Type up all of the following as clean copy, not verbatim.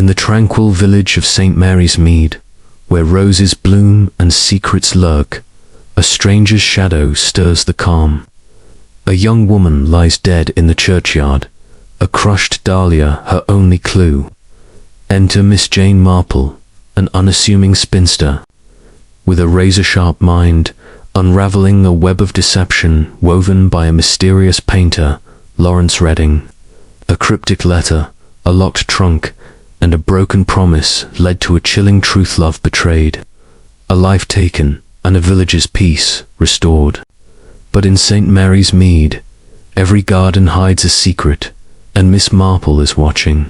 In the tranquil village of St. Mary's Mead, where roses bloom and secrets lurk, a stranger's shadow stirs the calm. A young woman lies dead in the churchyard, a crushed dahlia her only clue. Enter Miss Jane Marple, an unassuming spinster, with a razor-sharp mind, unraveling a web of deception woven by a mysterious painter, Lawrence Reading. A cryptic letter, a locked trunk, and a broken promise led to a chilling truth love betrayed, a life taken, and a village's peace restored. But in St. Mary's Mead, every garden hides a secret, and Miss Marple is watching.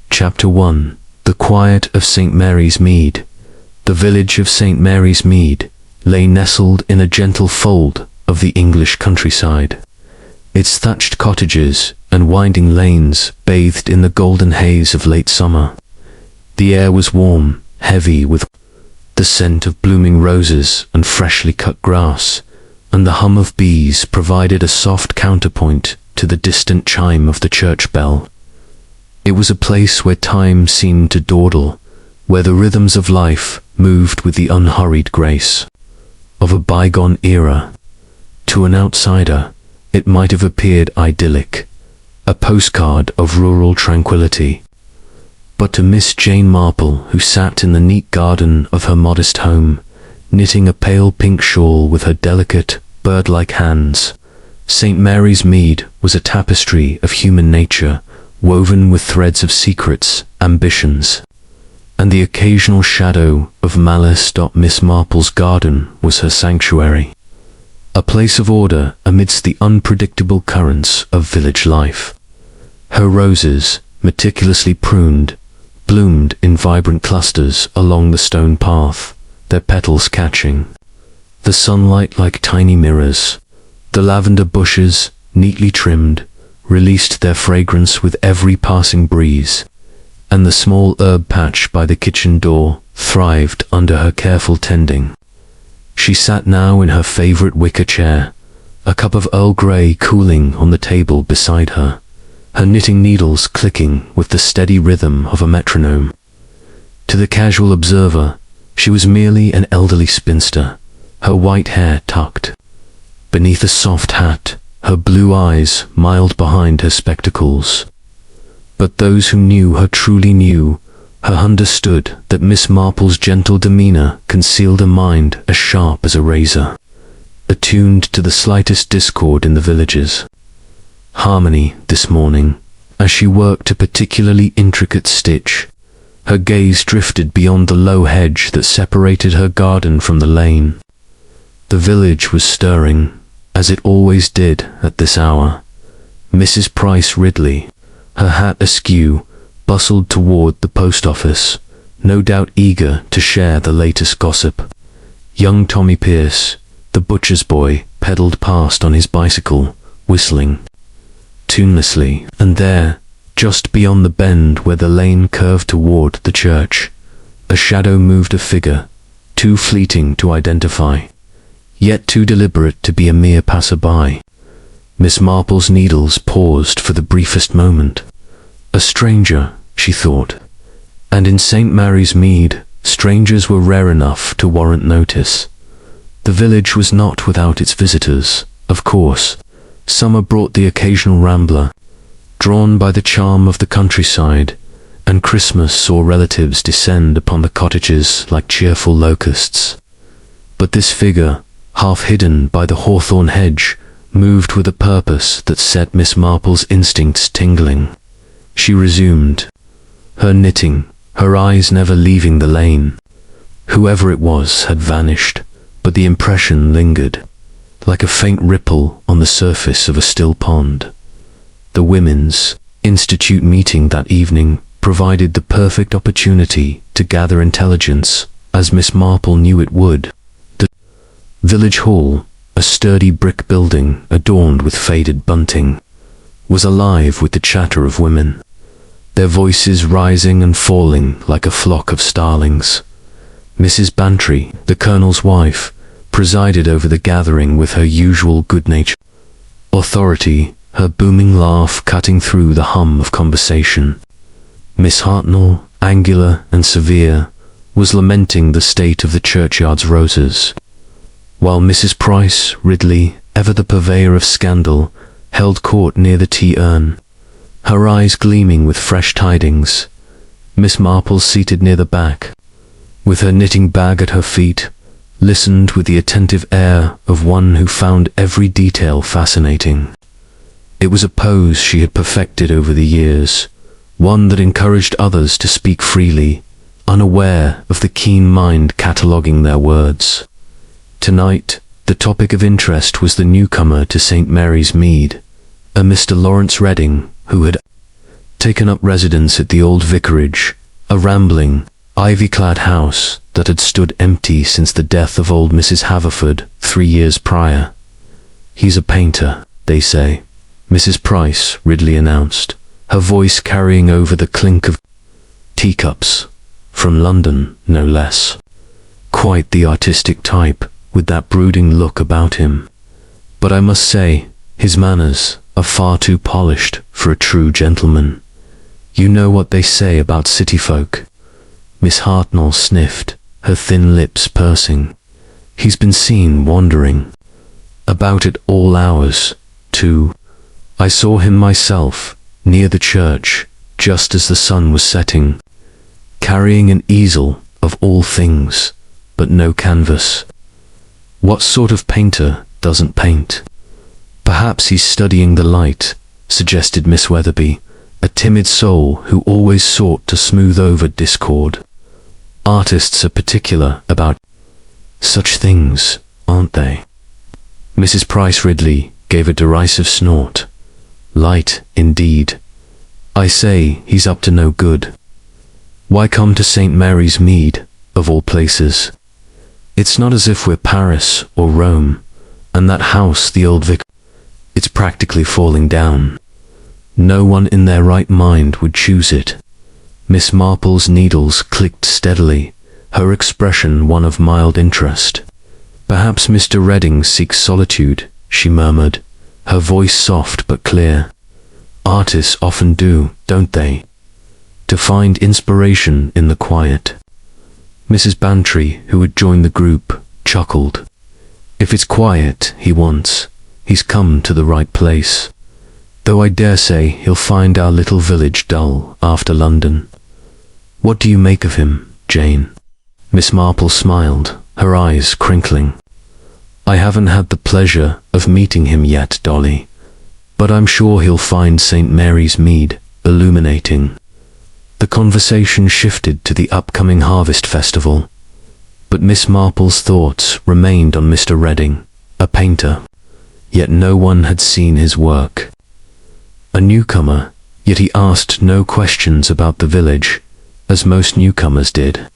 Chapter 1. The Quiet of St. Mary's Mead. The village of St. Mary's Mead lay nestled in a gentle fold of the English countryside. Its thatched cottages and winding lanes bathed in the golden haze of late summer. The air was warm, heavy with the scent of blooming roses and freshly cut grass, and the hum of bees provided a soft counterpoint to the distant chime of the church bell. It was a place where time seemed to dawdle, where the rhythms of life moved with the unhurried grace of a bygone era. To an outsider, it might have appeared idyllic, a postcard of rural tranquility. But to Miss Jane Marple, who sat in the neat garden of her modest home, knitting a pale pink shawl with her delicate, bird-like hands, St. Mary's Mead was a tapestry of human nature, woven with threads of secrets, ambitions, and the occasional shadow of malice. Miss Marple's garden was her sanctuary, a place of order amidst the unpredictable currents of village life. Her roses, meticulously pruned, bloomed in vibrant clusters along the stone path, their petals catching the sunlight like tiny mirrors. The lavender bushes, neatly trimmed, released their fragrance with every passing breeze, and the small herb patch by the kitchen door thrived under her careful tending. She sat now in her favorite wicker chair, a cup of Earl Grey cooling on the table beside her, her knitting needles clicking with the steady rhythm of a metronome. To the casual observer, she was merely an elderly spinster, her white hair tucked beneath a soft hat, her blue eyes mild behind her spectacles. But those who knew her truly knew her, understood that Miss Marple's gentle demeanor concealed a mind as sharp as a razor, attuned to the slightest discord in the village's harmony. This morning, as she worked a particularly intricate stitch, her gaze drifted beyond the low hedge that separated her garden from the lane. The village was stirring, as it always did at this hour. Mrs. Price Ridley, her hat askew, bustled toward the post office, no doubt eager to share the latest gossip. Young Tommy Pierce, the butcher's boy, pedaled past on his bicycle, whistling tunelessly, and there, just beyond the bend where the lane curved toward the church, a shadow moved, a figure, too fleeting to identify, yet too deliberate to be a mere passerby. Miss Marple's needles paused for the briefest moment. A stranger, she thought, and in St. Mary's Mead, strangers were rare enough to warrant notice. The village was not without its visitors, of course. Summer brought the occasional rambler, drawn by the charm of the countryside, and Christmas saw relatives descend upon the cottages like cheerful locusts. But this figure, half hidden by the hawthorn hedge, moved with a purpose that set Miss Marple's instincts tingling. She resumed her knitting, her eyes never leaving the lane. Whoever it was had vanished, but the impression lingered, like a faint ripple on the surface of a still pond. The Women's Institute meeting that evening provided the perfect opportunity to gather intelligence, as Miss Marple knew it would. The village hall, a sturdy brick building adorned with faded bunting, was alive with the chatter of women, their voices rising and falling like a flock of starlings. Mrs. Bantry, the colonel's wife, presided over the gathering with her usual good-natured authority, her booming laugh cutting through the hum of conversation. Miss Hartnell, angular and severe, was lamenting the state of the churchyard's roses, while Mrs. Price Ridley, ever the purveyor of scandal, held court near the tea urn, her eyes gleaming with fresh tidings. Miss Marple, seated near the back, with her knitting bag at her feet, listened with the attentive air of one who found every detail fascinating. It was a pose she had perfected over the years, one that encouraged others to speak freely, unaware of the keen mind cataloguing their words. Tonight, the topic of interest was the newcomer to St. Mary's Mead, a Mr. Lawrence Redding, who had taken up residence at the old vicarage, a rambling, ivy-clad house that had stood empty since the death of old Mrs. Haverford 3 years prior. "He's a painter, they say," Mrs. Price Ridley announced, her voice carrying over the clink of teacups. "From London, no less. Quite the artistic type, with that brooding look about him. But I must say, his manners are far too polished for a true gentleman. You know what they say about city folk." Miss Hartnell sniffed, her thin lips pursing. "He's been seen wandering about at all hours, too. I saw him myself, near the church, just as the sun was setting, carrying an easel of all things, but no canvas. What sort of painter doesn't paint?" "Perhaps he's studying the light," suggested Miss Weatherby, a timid soul who always sought to smooth over discord. "Artists are particular about such things, aren't they?" Mrs. Price Ridley gave a derisive snort. "Light, indeed. I say, he's up to no good. Why come to St. Mary's Mead, of all places? It's not as if we're Paris or Rome, and that house, the old vic, it's practically falling down. No one in their right mind would choose it." Miss Marple's needles clicked steadily, her expression one of mild interest. "Perhaps Mr. Redding seeks solitude," she murmured, her voice soft but clear. "Artists often do, don't they? To find inspiration in the quiet." Mrs. Bantry, who had joined the group, chuckled. "If it's quiet he wants, he's come to the right place. Though I dare say he'll find our little village dull after London. What do you make of him, Jane?" Miss Marple smiled, her eyes crinkling. "I haven't had the pleasure of meeting him yet, Dolly, but I'm sure he'll find St. Mary's Mead illuminating." The conversation shifted to the upcoming harvest festival, but Miss Marple's thoughts remained on Mr. Redding, a painter, yet no one had seen his work. A newcomer, yet he asked no questions about the village, as most newcomers did.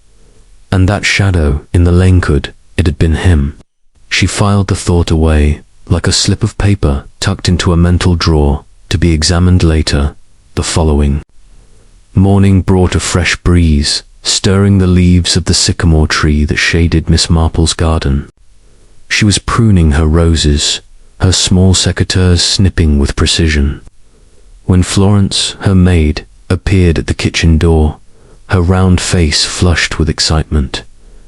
And that shadow in the lane, could it had been him? She filed the thought away, like a slip of paper tucked into a mental drawer, to be examined later. The following morning brought a fresh breeze, stirring the leaves of the sycamore tree that shaded Miss Marple's garden. She was pruning her roses, her small secateurs snipping with precision, when Florence, her maid, appeared at the kitchen door, her round face flushed with excitement.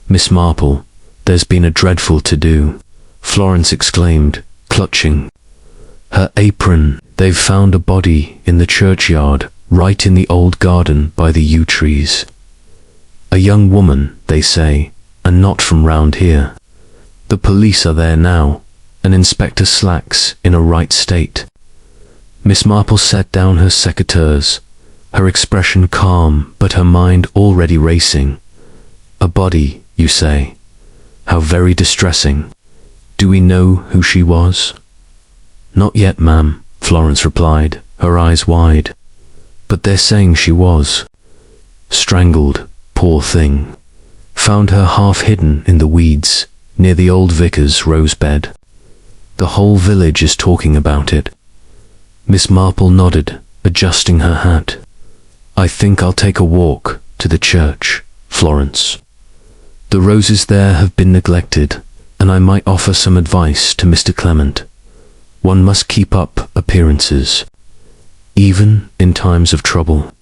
"Miss Marple, there's been a dreadful to-do," Florence exclaimed, clutching her apron. "They've found a body in the churchyard, right in the old garden by the yew trees. A young woman, they say, and not from round here. The police are there now, and Inspector Slack's in a right state." Miss Marple set down her secateurs, her expression calm but her mind already racing. "A body, you say? How very distressing. Do we know who she was?" "Not yet, ma'am," Florence replied, her eyes wide. "But they're saying she was strangled, poor thing. Found her half hidden in the weeds, near the old vicar's rose bed. The whole village is talking about it." Miss Marple nodded, adjusting her hat. "I think I'll take a walk to the church, Florence. The roses there have been neglected, and I might offer some advice to Mr. Clement. One must keep up appearances, even in times of trouble."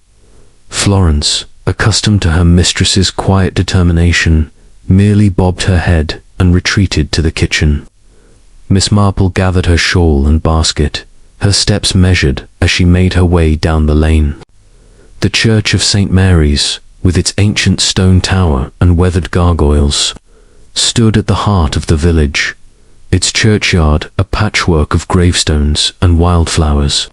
Florence, accustomed to her mistress's quiet determination, merely bobbed her head and retreated to the kitchen. Miss Marple gathered her shawl and basket, her steps measured as she made her way down the lane. The church of St. Mary's, with its ancient stone tower and weathered gargoyles, stood at the heart of the village, its churchyard a patchwork of gravestones and wildflowers.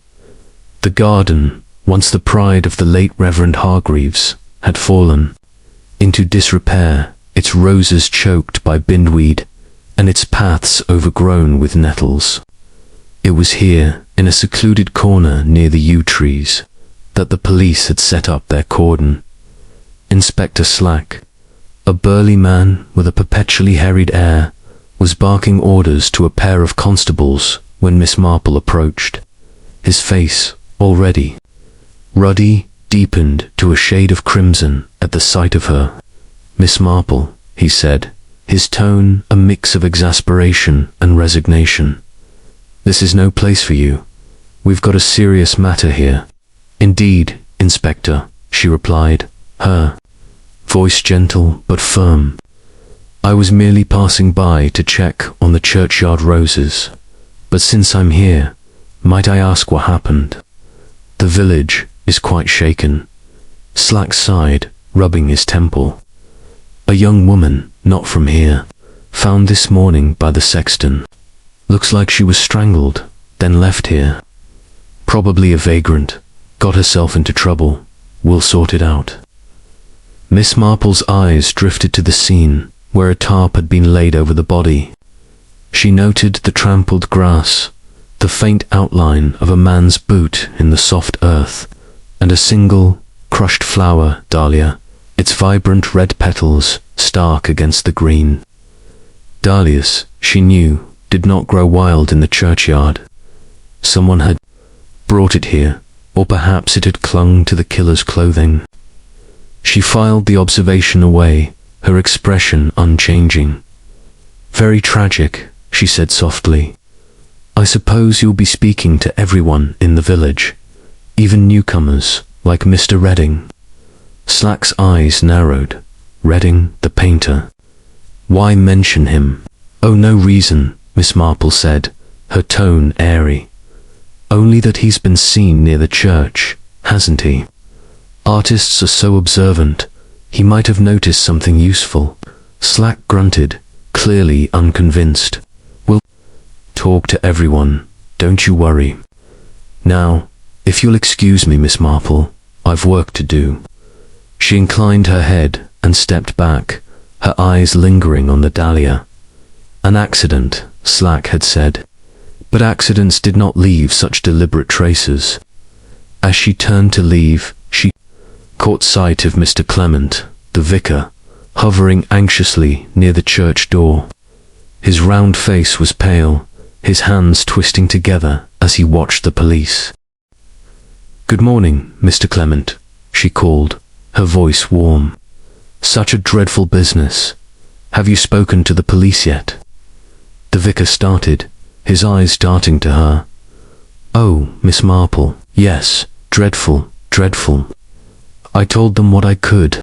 The garden, once the pride of the late Reverend Hargreaves, had fallen into disrepair, its roses choked by bindweed, and its paths overgrown with nettles. It was here, in a secluded corner near the yew trees, that the police had set up their cordon. Inspector Slack, a burly man with a perpetually harried air, was barking orders to a pair of constables when Miss Marple approached. His face, already ruddy, deepened to a shade of crimson at the sight of her. "Miss Marple," he said, his tone a mix of exasperation and resignation. "This is no place for you. We've got a serious matter here." "Indeed, Inspector," she replied, her voice gentle but firm. "I was merely passing by to check on the churchyard roses. But since I'm here, might I ask what happened? The village is quite shaken." Slack sighed, rubbing his temple. "A young woman, not from here, found this morning by the sexton. Looks like she was strangled, then left here. Probably a vagrant, got herself into trouble. We'll sort it out." Miss Marple's eyes drifted to the scene where a tarp had been laid over the body. She noted the trampled grass, the faint outline of a man's boot in the soft earth, and a single, crushed flower dahlia, its vibrant red petals stark against the green. Dahlias, she knew, did not grow wild in the churchyard. Someone had brought it here, or perhaps it had clung to the killer's clothing. She filed the observation away, her expression unchanging. "Very tragic," she said softly. "I suppose you'll be speaking to everyone in the village, even newcomers like Mr. Redding." Slack's eyes narrowed. Redding, the painter. Why mention him? "Oh, no reason," Miss Marple said, her tone airy. "Only that he's been seen near the church, hasn't he? Artists are so observant. He might have noticed something useful." Slack grunted, clearly unconvinced. "We'll talk to everyone, don't you worry. Now, if you'll excuse me, Miss Marple, I've work to do." She inclined her head and stepped back, her eyes lingering on the dahlia. "An accident," Slack had said. But accidents did not leave such deliberate traces. As she turned to leave, she caught sight of Mr. Clement, the vicar, hovering anxiously near the church door. His round face was pale, his hands twisting together as he watched the police. "Good morning, Mr. Clement," she called, her voice warm. "Such a dreadful business. Have you spoken to the police yet?" The vicar started, his eyes darting to her. "Oh, Miss Marple, yes, dreadful, dreadful. I told them what I could,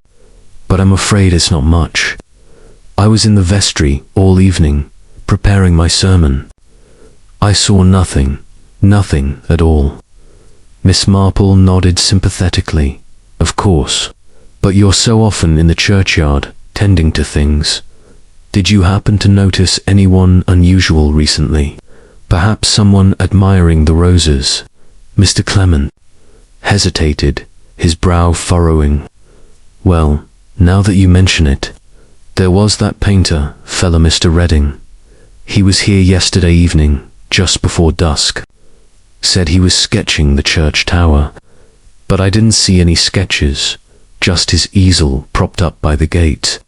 but I'm afraid it's not much. I was in the vestry all evening, preparing my sermon. I saw nothing, nothing at all." Miss Marple nodded sympathetically. "Of course. But you're so often in the churchyard, tending to things. Did you happen to notice anyone unusual recently? Perhaps someone admiring the roses?" Mr. Clement hesitated, his brow furrowing. "Well, now that you mention it, there was that painter, fellow Mr. Redding. He was here yesterday evening, just before dusk. Said he was sketching the church tower. But I didn't see any sketches, just his easel propped up by the gate."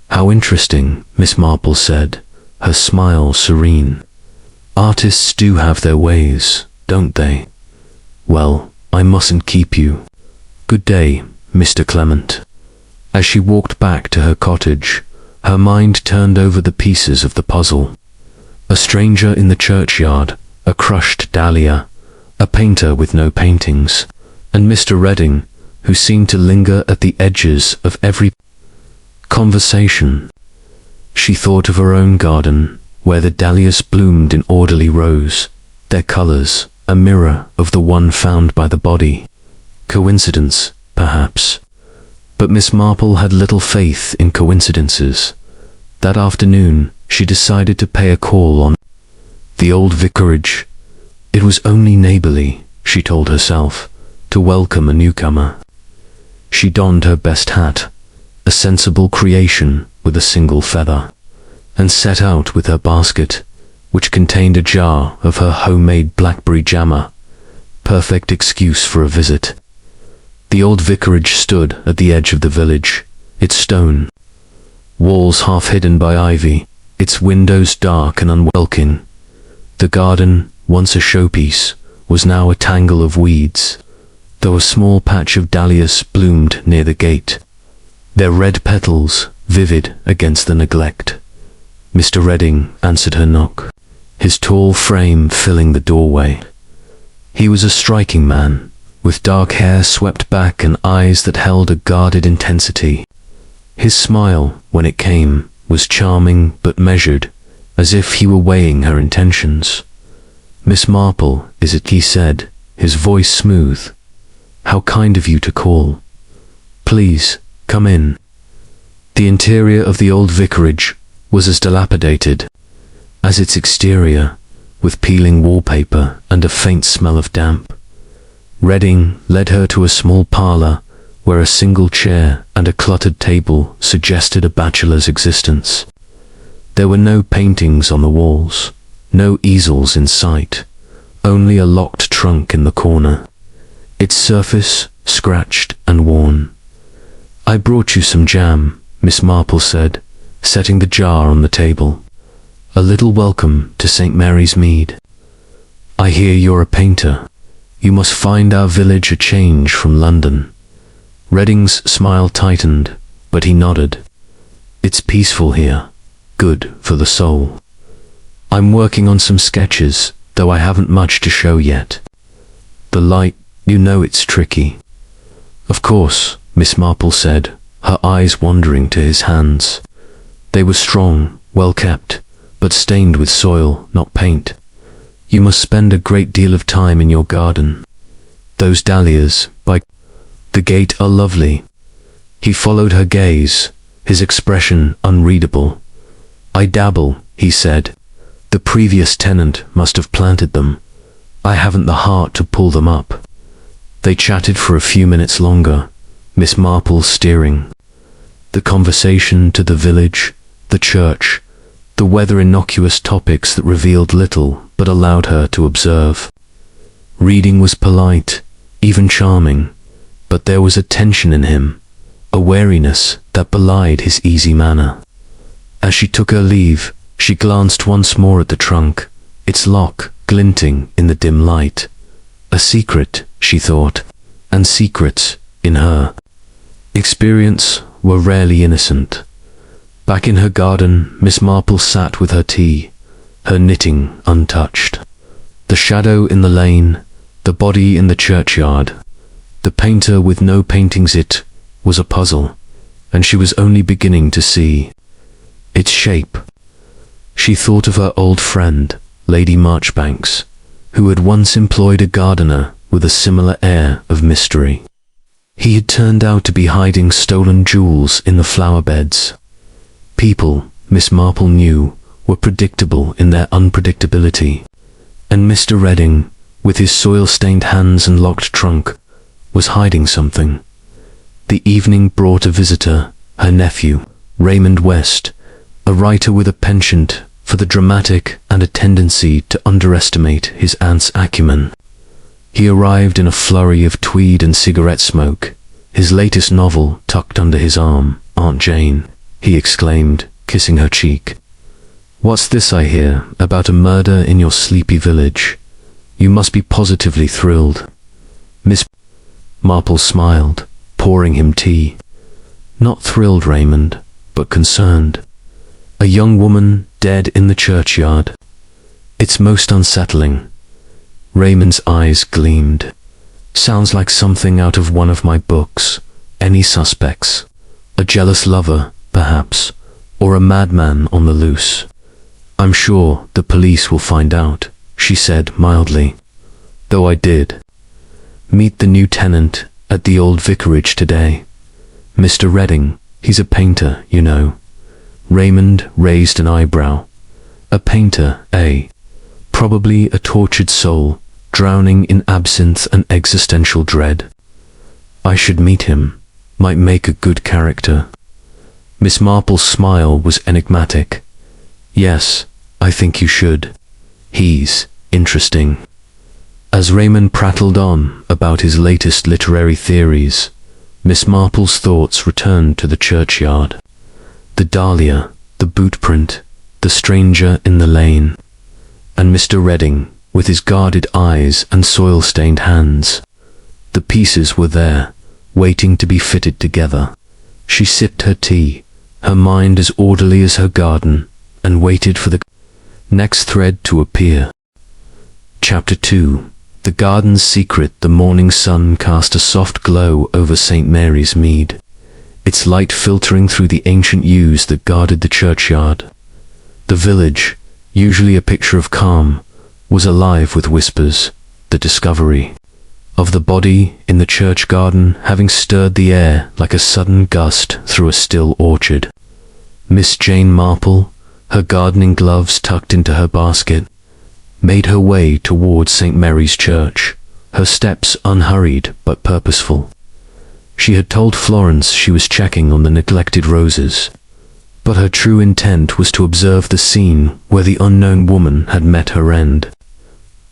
"How interesting," Miss Marple said, her smile serene. "Artists do have their ways, don't they? Well, I mustn't keep you. Good day, Mr. Clement." As she walked back to her cottage, her mind turned over the pieces of the puzzle. A stranger in the churchyard, a crushed dahlia, a painter with no paintings, and Mr. Redding, who seemed to linger at the edges of every conversation. She thought of her own garden, where the dahlias bloomed in orderly rows, their colors a mirror of the one found by the body. Coincidence, perhaps. But Miss Marple had little faith in coincidences. That afternoon, she decided to pay a call on the old vicarage. It was only neighborly, she told herself, to welcome a newcomer. She donned her best hat, a sensible creation with a single feather, and set out with her basket, which contained a jar of her homemade blackberry jammer, perfect excuse for a visit. The old vicarage stood at the edge of the village, its stone walls half hidden by ivy, its windows dark and unwelcoming. The garden, once a showpiece, was now a tangle of weeds, though a small patch of dahlias bloomed near the gate, their red petals vivid against the neglect. Mr. Redding answered her knock, his tall frame filling the doorway. He was a striking man, with dark hair swept back and eyes that held a guarded intensity. His smile, when it came, was charming but measured, as if he were weighing her intentions. "Miss Marple, is it?" he said, his voice smooth. "How kind of you to call. Please, come in." The interior of the old vicarage was as dilapidated as its exterior, with peeling wallpaper and a faint smell of damp. Redding led her to a small parlor where a single chair and a cluttered table suggested a bachelor's existence. There were no paintings on the walls, no easels in sight, only a locked trunk in the corner, its surface scratched and worn. "I brought you some jam," Miss Marple said, setting the jar on the table. "A little welcome to St. Mary's Mead. I hear you're a painter. You must find our village a change from London." Redding's smile tightened, but he nodded. "It's peaceful here, good for the soul. I'm working on some sketches, though I haven't much to show yet. The light, you know it's tricky." "Of course," Miss Marple said, her eyes wandering to his hands. They were strong, well kept, but stained with soil, not paint. "You must spend a great deal of time in your garden. Those dahlias, by the gate, are lovely." He followed her gaze, his expression unreadable. "I dabble," he said. "The previous tenant must have planted them. I haven't the heart to pull them up." They chatted for a few minutes longer, Miss Marple steering the conversation to the village, the church, the weather, innocuous topics that revealed little but allowed her to observe. Reading was polite, even charming, but there was a tension in him, a wariness that belied his easy manner. As she took her leave, she glanced once more at the trunk, its lock glinting in the dim light. A secret, she thought, and secrets, in her experience, were rarely innocent. Back in her garden, Miss Marple sat with her tea, her knitting untouched. The shadow in the lane, the body in the churchyard, the painter with no paintings, it was a puzzle, and she was only beginning to see its shape. She thought of her old friend, Lady Marchbanks, who had once employed a gardener with a similar air of mystery. He had turned out to be hiding stolen jewels in the flower beds. People, Miss Marple knew, were predictable in their unpredictability, and Mr. Redding, with his soil-stained hands and locked trunk, was hiding something. The evening brought a visitor, her nephew, Raymond West, a writer with a penchant for the dramatic and a tendency to underestimate his aunt's acumen. He arrived in a flurry of tweed and cigarette smoke, his latest novel tucked under his arm. "Aunt Jane," he exclaimed, kissing her cheek. "What's this I hear about a murder in your sleepy village? You must be positively thrilled." Miss Marple smiled, pouring him tea. "Not thrilled, Raymond, but concerned. A young woman dead in the churchyard. It's most unsettling." Raymond's eyes gleamed. Sounds like something out of one of my books. Any suspects? A jealous lover, perhaps, or a madman on the loose. I'm sure the police will find out, she said mildly. Though I did meet the new tenant at the old vicarage today. Mr. Redding, he's a painter, you know. Raymond raised an eyebrow. A painter, eh? Probably a tortured soul, drowning in absinthe and existential dread. I should meet him. Might make a good character. Miss Marple's smile was enigmatic. Yes, I think you should. He's interesting. As Raymond prattled on about his latest literary theories, Miss Marple's thoughts returned to the churchyard. The dahlia, the boot print, the stranger in the lane, and Mr. Redding, with his guarded eyes and soil-stained hands. The pieces were there, waiting to be fitted together. She sipped her tea, her mind as orderly as her garden, and waited for the next thread to appear. Chapter 2. The garden's secret. The morning sun cast a soft glow over St. Mary's Mead, its light filtering through the ancient yews that guarded the churchyard. The village, usually a picture of calm, was alive with whispers, the discovery of the body in the church garden having stirred the air like a sudden gust through a still orchard. Miss Jane Marple, her gardening gloves tucked into her basket, made her way towards St. Mary's Church, her steps unhurried but purposeful. She had told Florence she was checking on the neglected roses, but her true intent was to observe the scene where the unknown woman had met her end.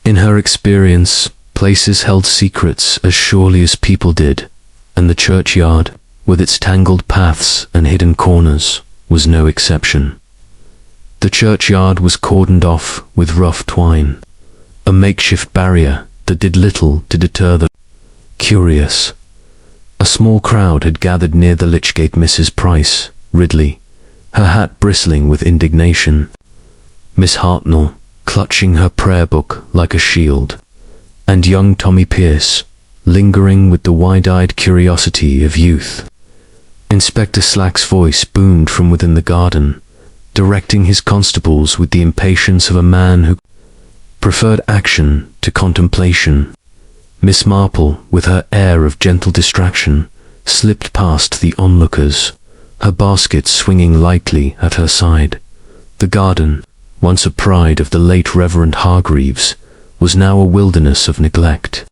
In her experience, places held secrets as surely as people did, and the churchyard, with its tangled paths and hidden corners, was no exception. The churchyard was cordoned off with rough twine, a makeshift barrier that did little to deter the curious. A small crowd had gathered near the lychgate. Mrs. Price, Ridley, her hat bristling with indignation, Miss Hartnell, clutching her prayer book like a shield, and young Tommy Pierce, lingering with the wide-eyed curiosity of youth. Inspector Slack's voice boomed from within the garden, directing his constables with the impatience of a man who preferred action to contemplation. Miss Marple, with her air of gentle distraction, slipped past the onlookers, her basket swinging lightly at her side. The garden, once a pride of the late Reverend Hargreaves, was now a wilderness of neglect.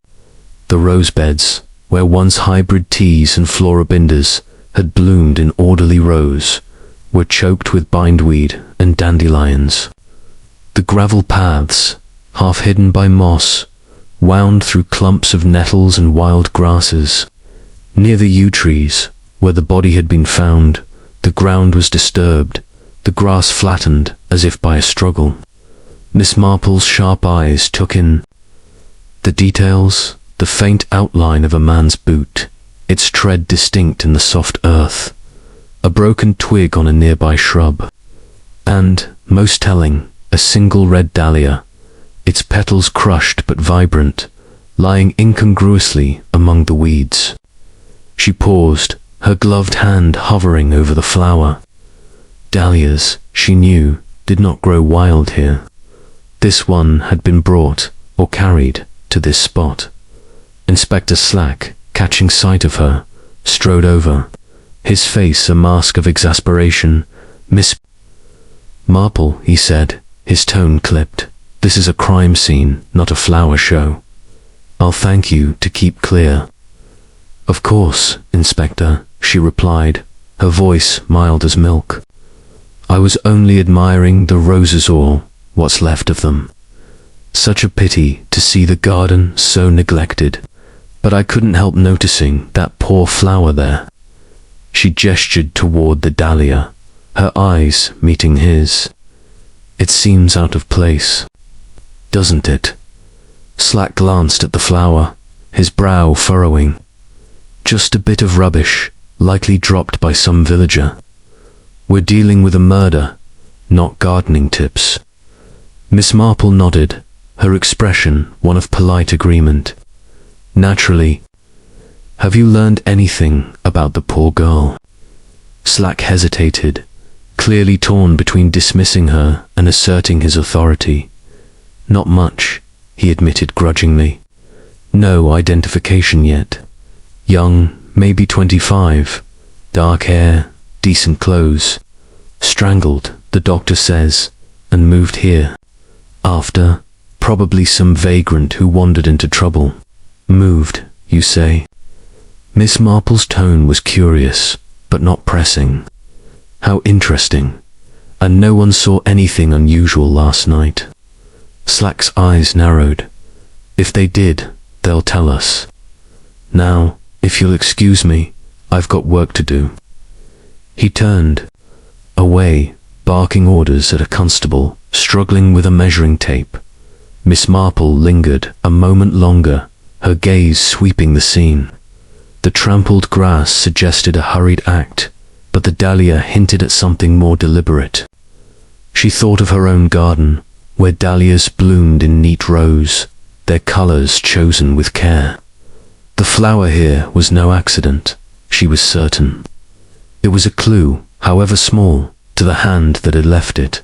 The rosebeds, where once hybrid teas and floribundas had bloomed in orderly rows, were choked with bindweed and dandelions. The gravel paths, half hidden by moss, wound through clumps of nettles and wild grasses. Near the yew trees, where the body had been found, the ground was disturbed, the grass flattened as if by a struggle. Miss Marple's sharp eyes took in the details, the faint outline of a man's boot, its tread distinct in the soft earth, a broken twig on a nearby shrub, and, most telling, a single red dahlia, its petals crushed but vibrant, lying incongruously among the weeds. She paused, her gloved hand hovering over the flower. Dahlias, she knew, did not grow wild here. This one had been brought, or carried, to this spot. Inspector Slack, catching sight of her, strode over, his face a mask of exasperation. "Miss Marple," he said, his tone clipped. "This is a crime scene, not a flower show. I'll thank you to keep clear." "Of course, Inspector," she replied, her voice mild as milk. "I was only admiring the roses, or what's left of them. Such a pity to see the garden so neglected, but I couldn't help noticing that poor flower there." She gestured toward the dahlia, her eyes meeting his. "It seems out of place, doesn't it?" Slack glanced at the flower, his brow furrowing. "Just a bit of rubbish, likely dropped by some villager. We're dealing with a murder, not gardening tips." Miss Marple nodded, her expression one of polite agreement. Naturally. Have you learned anything about the poor girl? Slack hesitated, clearly torn between dismissing her and asserting his authority. Not much, he admitted grudgingly. No identification yet. Young, maybe 25. Dark hair, decent clothes. Strangled, the doctor says, and moved here. After, probably some vagrant who wandered into trouble. Moved, you say? Miss Marple's tone was curious, but not pressing. How interesting. And no one saw anything unusual last night. Slack's eyes narrowed. If they did, they'll tell us. Now, if you'll excuse me, I've got work to do. He turned away, barking orders at a constable, struggling with a measuring tape. Miss Marple lingered a moment longer, her gaze sweeping the scene. The trampled grass suggested a hurried act, but the dahlia hinted at something more deliberate. She thought of her own garden, where dahlias bloomed in neat rows, their colors chosen with care. The flower here was no accident, she was certain. It was a clue, however small, to the hand that had left it.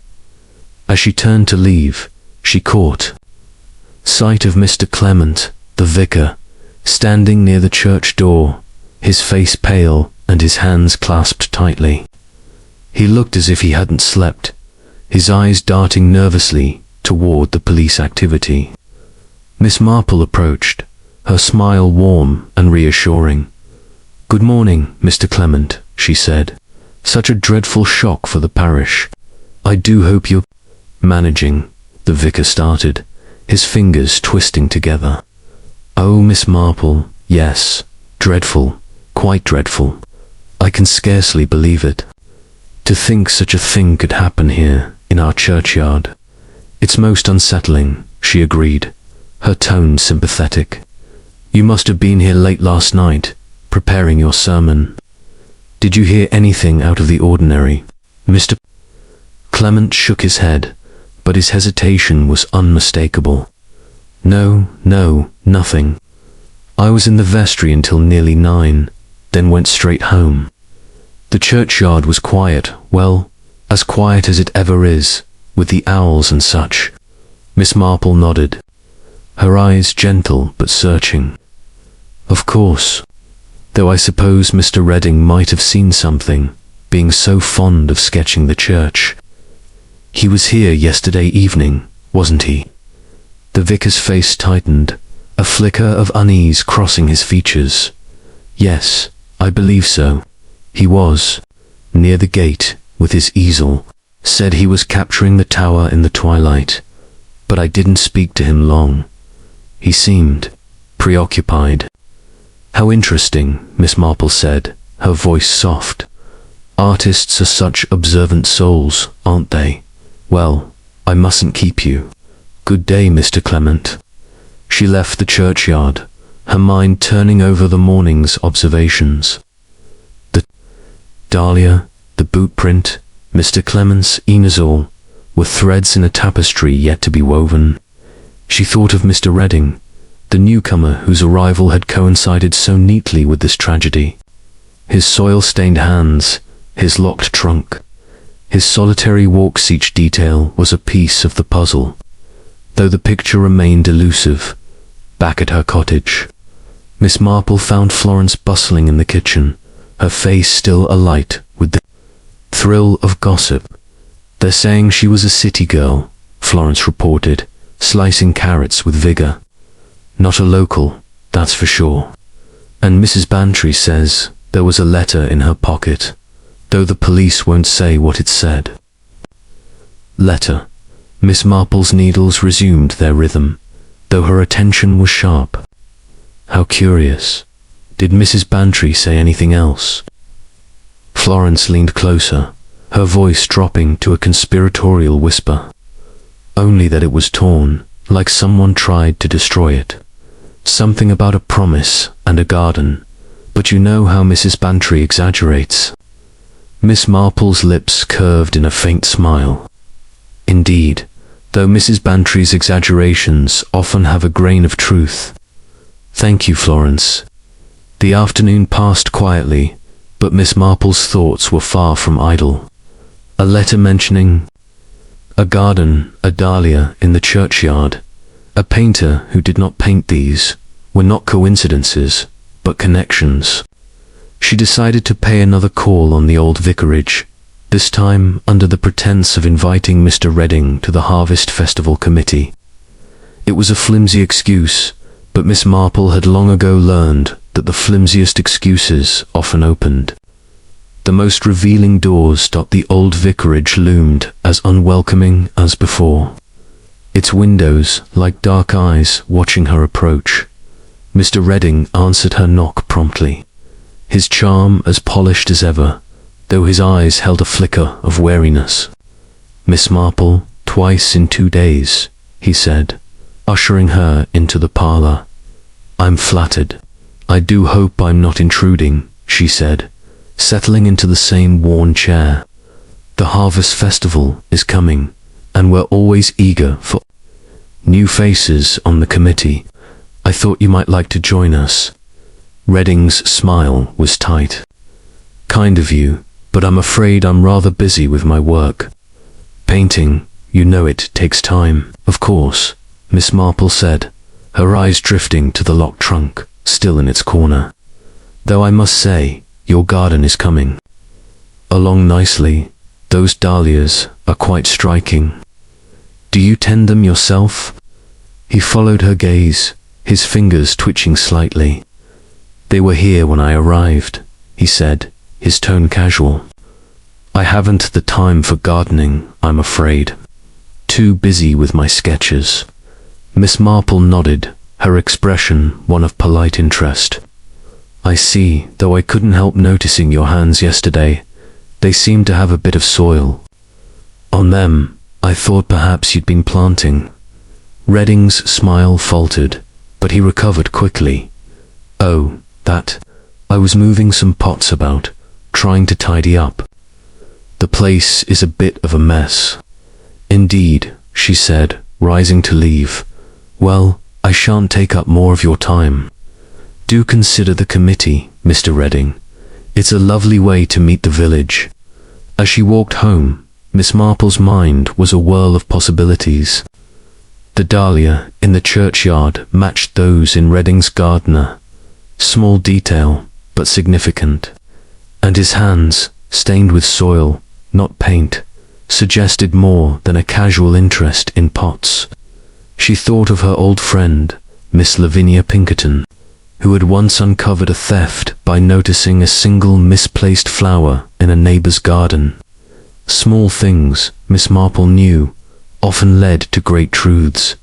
As she turned to leave, she caught sight of Mr. Clement, the vicar, standing near the church door, his face pale and his hands clasped tightly. He looked as if he hadn't slept, his eyes darting nervously toward the police activity. Miss Marple approached, her smile warm and reassuring. "Good morning, Mr. Clement," she said. "Such a dreadful shock for the parish. I do hope you're managing," the vicar started, his fingers twisting together. "Oh, Miss Marple, yes, dreadful, quite dreadful. I can scarcely believe it. To think such a thing could happen here, in our churchyard. It's most unsettling," she agreed, her tone sympathetic. "You must have been here late last night, preparing your sermon. Did you hear anything out of the ordinary?" Mr. Clement shook his head, but his hesitation was unmistakable. No, nothing. I was in the vestry until nearly 9, then went straight home. The churchyard was quiet, well, as quiet as it ever is, with the owls and such." Miss Marple nodded, her eyes gentle but searching. "Of course. Though I suppose Mr. Redding might have seen something, being so fond of sketching the church. He was here yesterday evening, wasn't he?" The vicar's face tightened, a flicker of unease crossing his features. "Yes, I believe so. He was, near the gate, with his easel. Said he was capturing the tower in the twilight, but I didn't speak to him long. He seemed preoccupied." "How interesting," Miss Marple said, her voice soft. "Artists are such observant souls, aren't they? Well, I mustn't keep you. Good day, Mr. Clement." She left the churchyard, her mind turning over the morning's observations. The dahlia, the boot print, Mr. Clement's inazole, were threads in a tapestry yet to be woven. She thought of Mr. Redding, the newcomer whose arrival had coincided so neatly with this tragedy. His soil-stained hands, his locked trunk, his solitary walk-each detail was a piece of the puzzle, though the picture remained elusive. Back at her cottage, Miss Marple found Florence bustling in the kitchen, her face still alight with the thrill of gossip. "They're saying she was a city girl," Florence reported, slicing carrots with vigor. "Not a local, that's for sure. And Mrs. Bantry says there was a letter in her pocket, though the police won't say what it said." Letter. Miss Marple's needles resumed their rhythm, though her attention was sharp. How curious. Did Mrs. Bantry say anything else? Florence leaned closer, her voice dropping to a conspiratorial whisper. Only that it was torn, like someone tried to destroy it. Something about a promise and a garden, but you know how Mrs. Bantry exaggerates. Miss Marple's lips curved in a faint smile. Indeed, though Mrs. Bantry's exaggerations often have a grain of truth. "Thank you, Florence." The afternoon passed quietly, but Miss Marple's thoughts were far from idle. A letter mentioning a garden, a dahlia in the churchyard, a painter who did not paint these, were not coincidences, but connections. She decided to pay another call on the old vicarage, this time under the pretense of inviting Mr. Redding to the Harvest Festival Committee. It was a flimsy excuse, but Miss Marple had long ago learned that the flimsiest excuses often opened. The most revealing doors the old vicarage loomed as unwelcoming as before, its windows like dark eyes watching her approach. Mr. Redding answered her knock promptly, his charm as polished as ever, though his eyes held a flicker of wariness. "Miss Marple, twice in 2 days," he said, ushering her into the parlour. "I'm flattered. I do hope I'm not intruding," she said, settling into the same worn chair. "The Harvest Festival is coming, and we're always eager for new faces on the committee. I thought you might like to join us." Redding's smile was tight. "Kind of you, but I'm afraid I'm rather busy with my work. Painting, you know it takes time." "Of course," Miss Marple said, her eyes drifting to the locked trunk, still in its corner. "Though I must say, your garden is coming along nicely. Those dahlias are quite striking. Do you tend them yourself?" He followed her gaze, his fingers twitching slightly. "They were here when I arrived," he said, his tone casual. "I haven't the time for gardening, I'm afraid. Too busy with my sketches." Miss Marple nodded, her expression one of polite interest. "I see, though I couldn't help noticing your hands yesterday. They seem to have a bit of soil on them. I thought perhaps you'd been planting." Redding's smile faltered, but he recovered quickly. "Oh, that. I was moving some pots about, trying to tidy up. The place is a bit of a mess." "Indeed," she said, rising to leave. "Well, I shan't take up more of your time. Do consider the committee, Mr. Redding. It's a lovely way to meet the village." As she walked home, Miss Marple's mind was a whirl of possibilities. The dahlia in the churchyard matched those in Redding's gardener. Small detail, but significant. And his hands, stained with soil, not paint, suggested more than a casual interest in pots. She thought of her old friend, Miss Lavinia Pinkerton, who had once uncovered a theft by noticing a single misplaced flower in a neighbour's garden. Small things, Miss Marple knew, often led to great truths.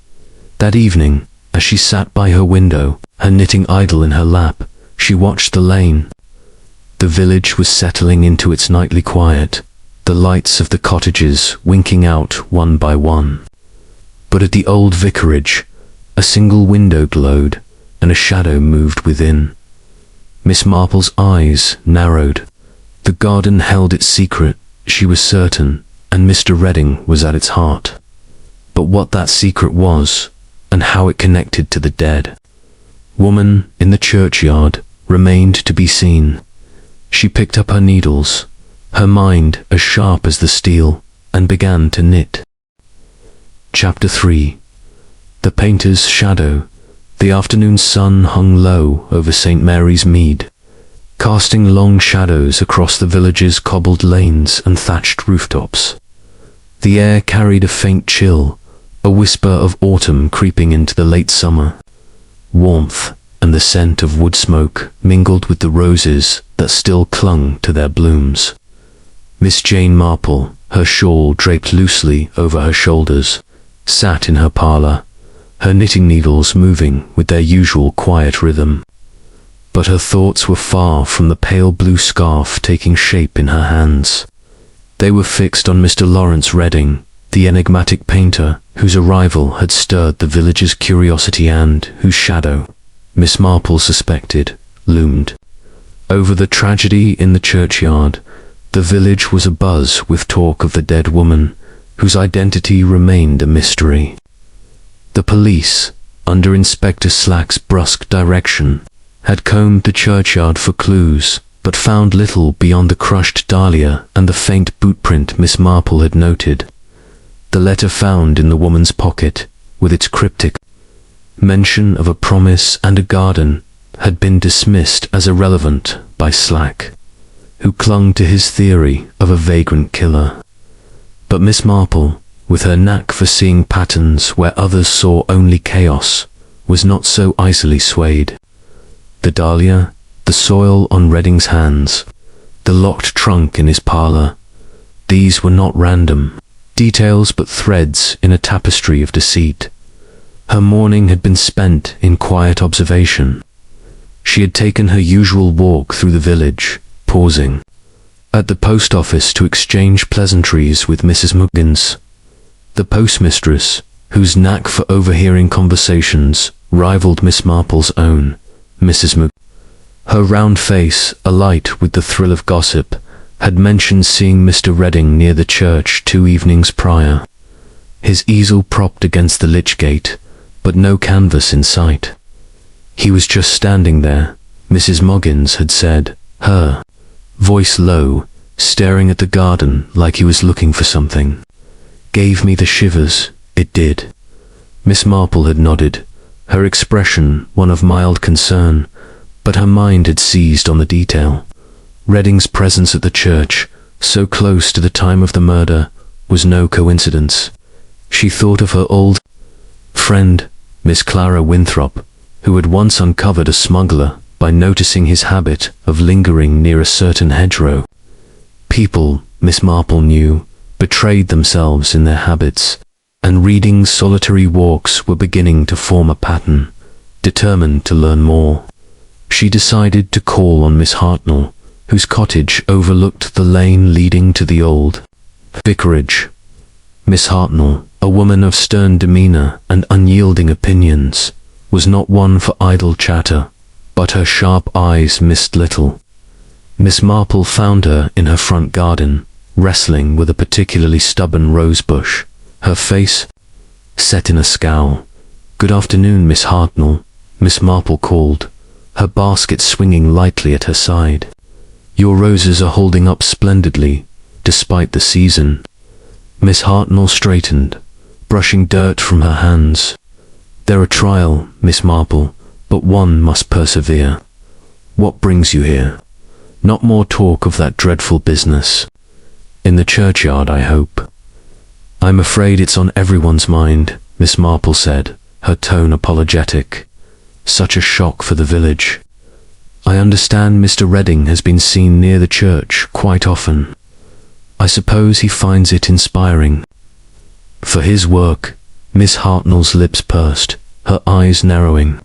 That evening, as she sat by her window, her knitting idle in her lap, she watched the lane. The village was settling into its nightly quiet, the lights of the cottages winking out one by one. But at the old vicarage, a single window glowed, and a shadow moved within. Miss Marple's eyes narrowed. The garden held its secret, she was certain, and Mr. Redding was at its heart. But what that secret was, and how it connected to the dead woman in the churchyard, remained to be seen. She picked up her needles, her mind as sharp as the steel, and began to knit. Chapter 3. The Painter's Shadow. The afternoon sun hung low over St. Mary's Mead, casting long shadows across the village's cobbled lanes and thatched rooftops. The air carried a faint chill, a whisper of autumn creeping into the late summer. Warmth and the scent of wood smoke mingled with the roses that still clung to their blooms. Miss Jane Marple, her shawl draped loosely over her shoulders, sat in her parlour, her knitting needles moving with their usual quiet rhythm. But her thoughts were far from the pale blue scarf taking shape in her hands. They were fixed on Mr. Lawrence Redding, the enigmatic painter whose arrival had stirred the village's curiosity and whose shadow, Miss Marple suspected, loomed over the tragedy in the churchyard. The village was abuzz with talk of the dead woman, whose identity remained a mystery. The police, under Inspector Slack's brusque direction, had combed the churchyard for clues, but found little beyond the crushed dahlia and the faint bootprint Miss Marple had noted. The letter found in the woman's pocket, with its cryptic mention of a promise and a garden, had been dismissed as irrelevant by Slack, who clung to his theory of a vagrant killer. But Miss Marple, with her knack for seeing patterns where others saw only chaos, was not so easily swayed. The dahlia, the soil on Redding's hands, the locked trunk in his parlour, these were not random details but threads in a tapestry of deceit. Her morning had been spent in quiet observation. She had taken her usual walk through the village, pausing at the post office to exchange pleasantries with Mrs. Muggins, the postmistress, whose knack for overhearing conversations rivaled Miss Marple's own. Mrs. Muggins, her round face alight with the thrill of gossip, had mentioned seeing Mr. Redding near the church 2 evenings prior, his easel propped against the lich gate, but no canvas in sight. He was just standing there, Mrs. Muggins had said, her voice low, staring at the garden like he was looking for something. Gave me the shivers, it did. Miss Marple had nodded, her expression one of mild concern, but her mind had seized on the detail. Redding's presence at the church, so close to the time of the murder, was no coincidence. She thought of her old friend, Miss Clara Winthrop, who had once uncovered a smuggler by noticing his habit of lingering near a certain hedgerow. People, Miss Marple knew, betrayed themselves in their habits, and Reading's solitary walks were beginning to form a pattern. Determined to learn more, she decided to call on Miss Hartnell, whose cottage overlooked the lane leading to the old vicarage. Miss Hartnell, a woman of stern demeanour and unyielding opinions, was not one for idle chatter, but her sharp eyes missed little. Miss Marple found her in her front garden, wrestling with a particularly stubborn rosebush, her face set in a scowl. "Good afternoon, Miss Hartnell," Miss Marple called, her basket swinging lightly at her side. "Your roses are holding up splendidly, despite the season." Miss Hartnell straightened, brushing dirt from her hands. "They're a trial, Miss Marple, but one must persevere. What brings you here? Not more talk of that dreadful business in the churchyard, I hope?" "I'm afraid it's on everyone's mind," Miss Marple said, her tone apologetic. "Such a shock for the village. I understand Mr. Redding has been seen near the church quite often. I suppose he finds it inspiring." "For his work," Miss Hartnell's lips pursed, her eyes narrowing.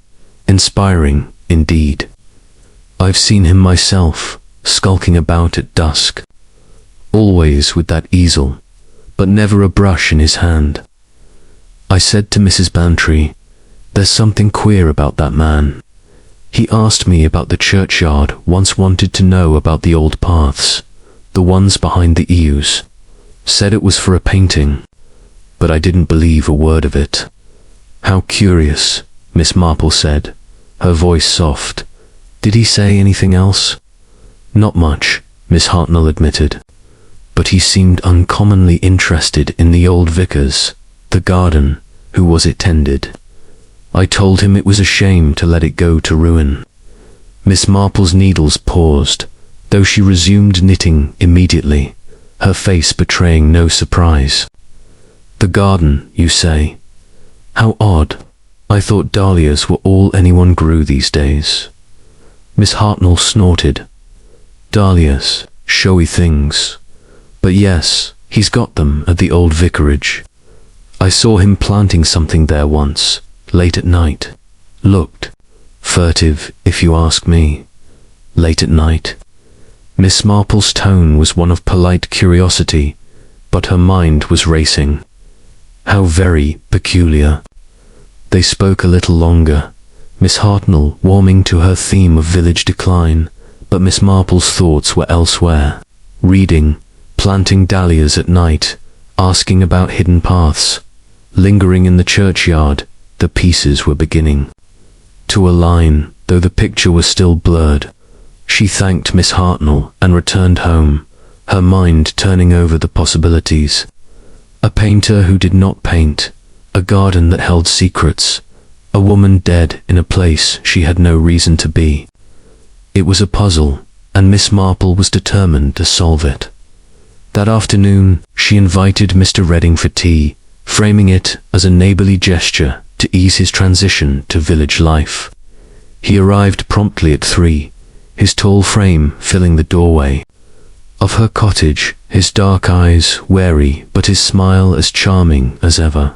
"Inspiring, indeed. I've seen him myself, skulking about at dusk, always with that easel, but never a brush in his hand. I said to Mrs. Bantry, 'There's something queer about that man.' He asked me about the churchyard, once wanted to know about the old paths, the ones behind the eaves. Said it was for a painting, but I didn't believe a word of it." "How curious," Miss Marple said, her voice soft. "Did he say anything else?" "Not much," Miss Hartnell admitted, "but he seemed uncommonly interested in the old vicar's, the garden, who was it tended. I told him it was a shame to let it go to ruin." Miss Marple's needles paused, though she resumed knitting immediately, her face betraying no surprise. "The garden, you say? How odd. I thought dahlias were all anyone grew these days." Miss Hartnell snorted. "Dahlias, showy things. But yes, he's got them at the old vicarage. I saw him planting something there once, late at night. Looked furtive, if you ask me." "Late at night?" Miss Marple's tone was one of polite curiosity, but her mind was racing. How very peculiar. They spoke a little longer, Miss Hartnell warming to her theme of village decline, but Miss Marple's thoughts were elsewhere. Reading, planting dahlias at night, asking about hidden paths, lingering in the churchyard, the pieces were beginning to align, though the picture was still blurred. She thanked Miss Hartnell and returned home, her mind turning over the possibilities. A painter who did not paint, a garden that held secrets, a woman dead in a place she had no reason to be. It was a puzzle, and Miss Marple was determined to solve it. That afternoon, she invited Mr. Redding for tea, framing it as a neighborly gesture to ease his transition to village life. He arrived promptly at 3, his tall frame filling the doorway of her cottage, his dark eyes wary but his smile as charming as ever.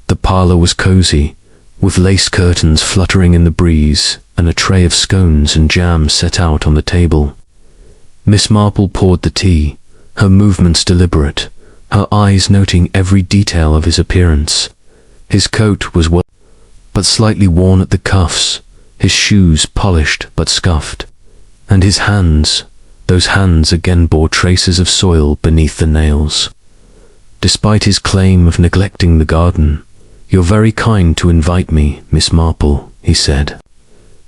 The parlor was cozy, with lace curtains fluttering in the breeze and a tray of scones and jam set out on the table. Miss Marple poured the tea, her movements deliberate, her eyes noting every detail of his appearance. His coat was well, but slightly worn at the cuffs, his shoes polished but scuffed, and his hands, those hands again bore traces of soil beneath the nails. Despite his claim of neglecting the garden, "You're very kind to invite me, Miss Marple," he said,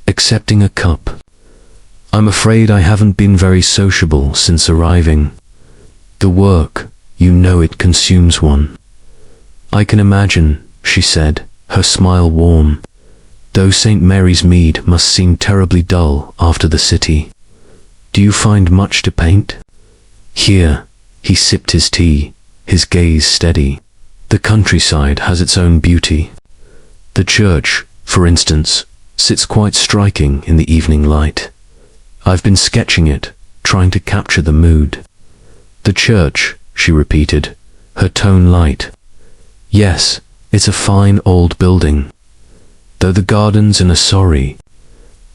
accepting a cup. "I'm afraid I haven't been very sociable since arriving. The work, you know it consumes one." "I can imagine," she said, her smile warm, "though St. Mary's Mead must seem terribly dull after the city. Do you find much to paint?" "Here," he sipped his tea, his gaze steady. "The countryside has its own beauty. The church, for instance, sits quite striking in the evening light. I've been sketching it, trying to capture the mood." "The church," she repeated, her tone light. "Yes, it's a fine old building, though the garden's in a sorry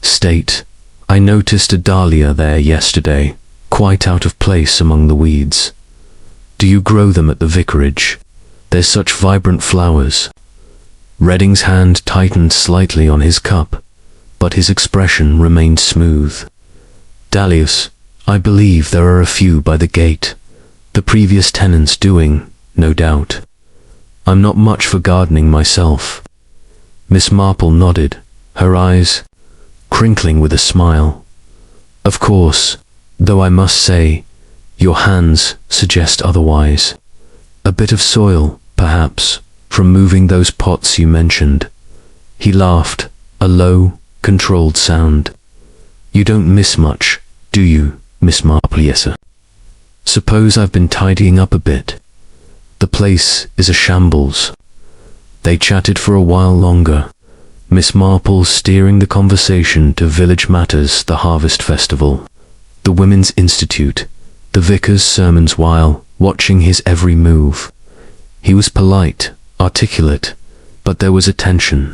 state. I noticed a dahlia there yesterday, quite out of place among the weeds. Do you grow them at the vicarage? They're such vibrant flowers." Redding's hand tightened slightly on his cup, but his expression remained smooth. "Dahlias, I believe there are a few by the gate. The previous tenants doing, no doubt. I'm not much for gardening myself." Miss Marple nodded, her eyes crinkling with a smile. "Of course, though I must say, your hands suggest otherwise. A bit of soil, perhaps, from moving those pots you mentioned." He laughed, a low, controlled sound. "You don't miss much, do you, Miss Marple?" "Yes, sir. Suppose I've been tidying up a bit. The place is a shambles." They chatted for a while longer, Miss Marple steering the conversation to village matters, the harvest festival, the Women's Institute, the vicar's sermons, while watching his every move. He was polite, articulate, but there was a tension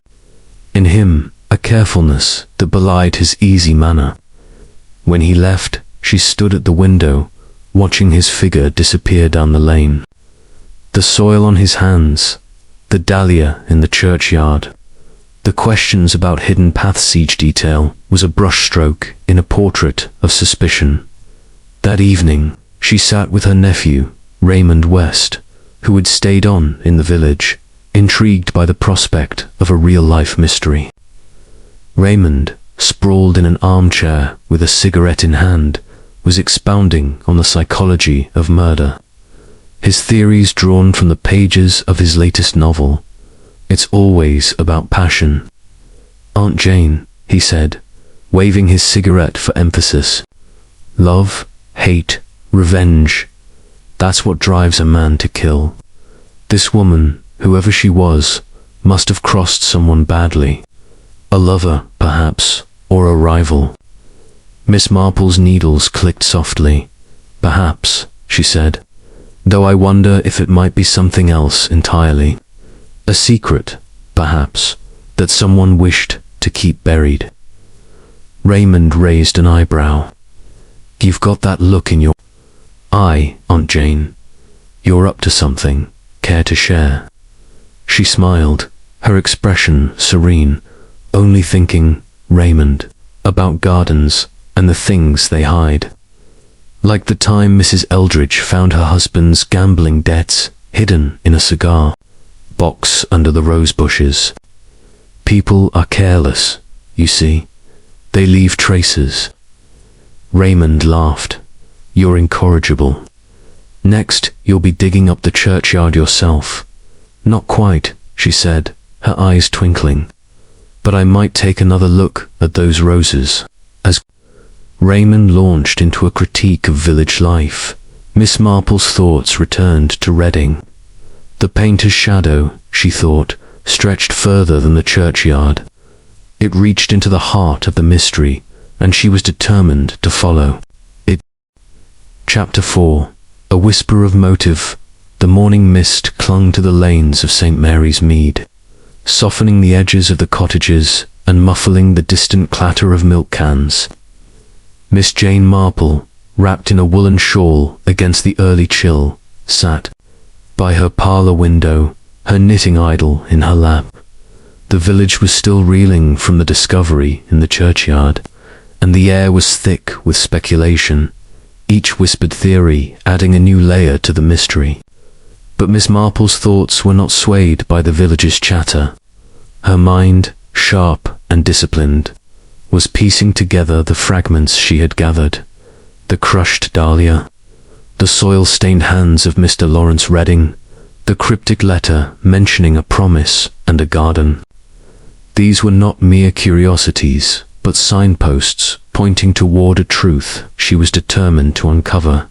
in him, a carefulness that belied his easy manner. When he left, she stood at the window, watching his figure disappear down the lane. The soil on his hands, the dahlia in the churchyard, the questions about hidden paths, each detail was a brushstroke in a portrait of suspicion. That evening, she sat with her nephew, Raymond West, who had stayed on in the village, intrigued by the prospect of a real-life mystery. Raymond, sprawled in an armchair with a cigarette in hand, was expounding on the psychology of murder. His theories drawn from the pages of his latest novel. "It's always about passion, Aunt Jane," he said, waving his cigarette for emphasis. "Love, hate, revenge. That's what drives a man to kill. This woman, whoever she was, must have crossed someone badly. A lover, perhaps, or a rival." Miss Marple's needles clicked softly. "Perhaps," she said, "though I wonder if it might be something else entirely. A secret, perhaps, that someone wished to keep buried." Raymond raised an eyebrow. "You've got that look in your eye, Aunt Jane. You're up to something. Care to share?" She smiled, her expression serene, only thinking, Raymond, about gardens and the things they hide. Like the time Mrs. Eldridge found her husband's gambling debts hidden in a cigar box under the rose bushes. People are careless, you see. They leave traces. Raymond laughed. You're incorrigible. Next, you'll be digging up the churchyard yourself. Not quite, she said, her eyes twinkling. But I might take another look at those roses. As Raymond launched into a critique of village life, Miss Marple's thoughts returned to Reading. The painter's shadow, she thought, stretched further than the churchyard. It reached into the heart of the mystery, and she was determined to follow it. Chapter 4. A whisper of motive. The morning mist clung to the lanes of St. Mary's Mead, softening the edges of the cottages and muffling the distant clatter of milk cans. Miss Jane Marple, wrapped in a woolen shawl against the early chill, sat by her parlour window, her knitting idle in her lap. The village was still reeling from the discovery in the churchyard, and the air was thick with speculation, each whispered theory adding a new layer to the mystery. But Miss Marple's thoughts were not swayed by the villagers' chatter. Her mind, sharp and disciplined, was piecing together the fragments she had gathered. The crushed dahlia, the soil-stained hands of Mr. Lawrence Reading, the cryptic letter mentioning a promise and a garden. These were not mere curiosities, but signposts pointing toward a truth she was determined to uncover.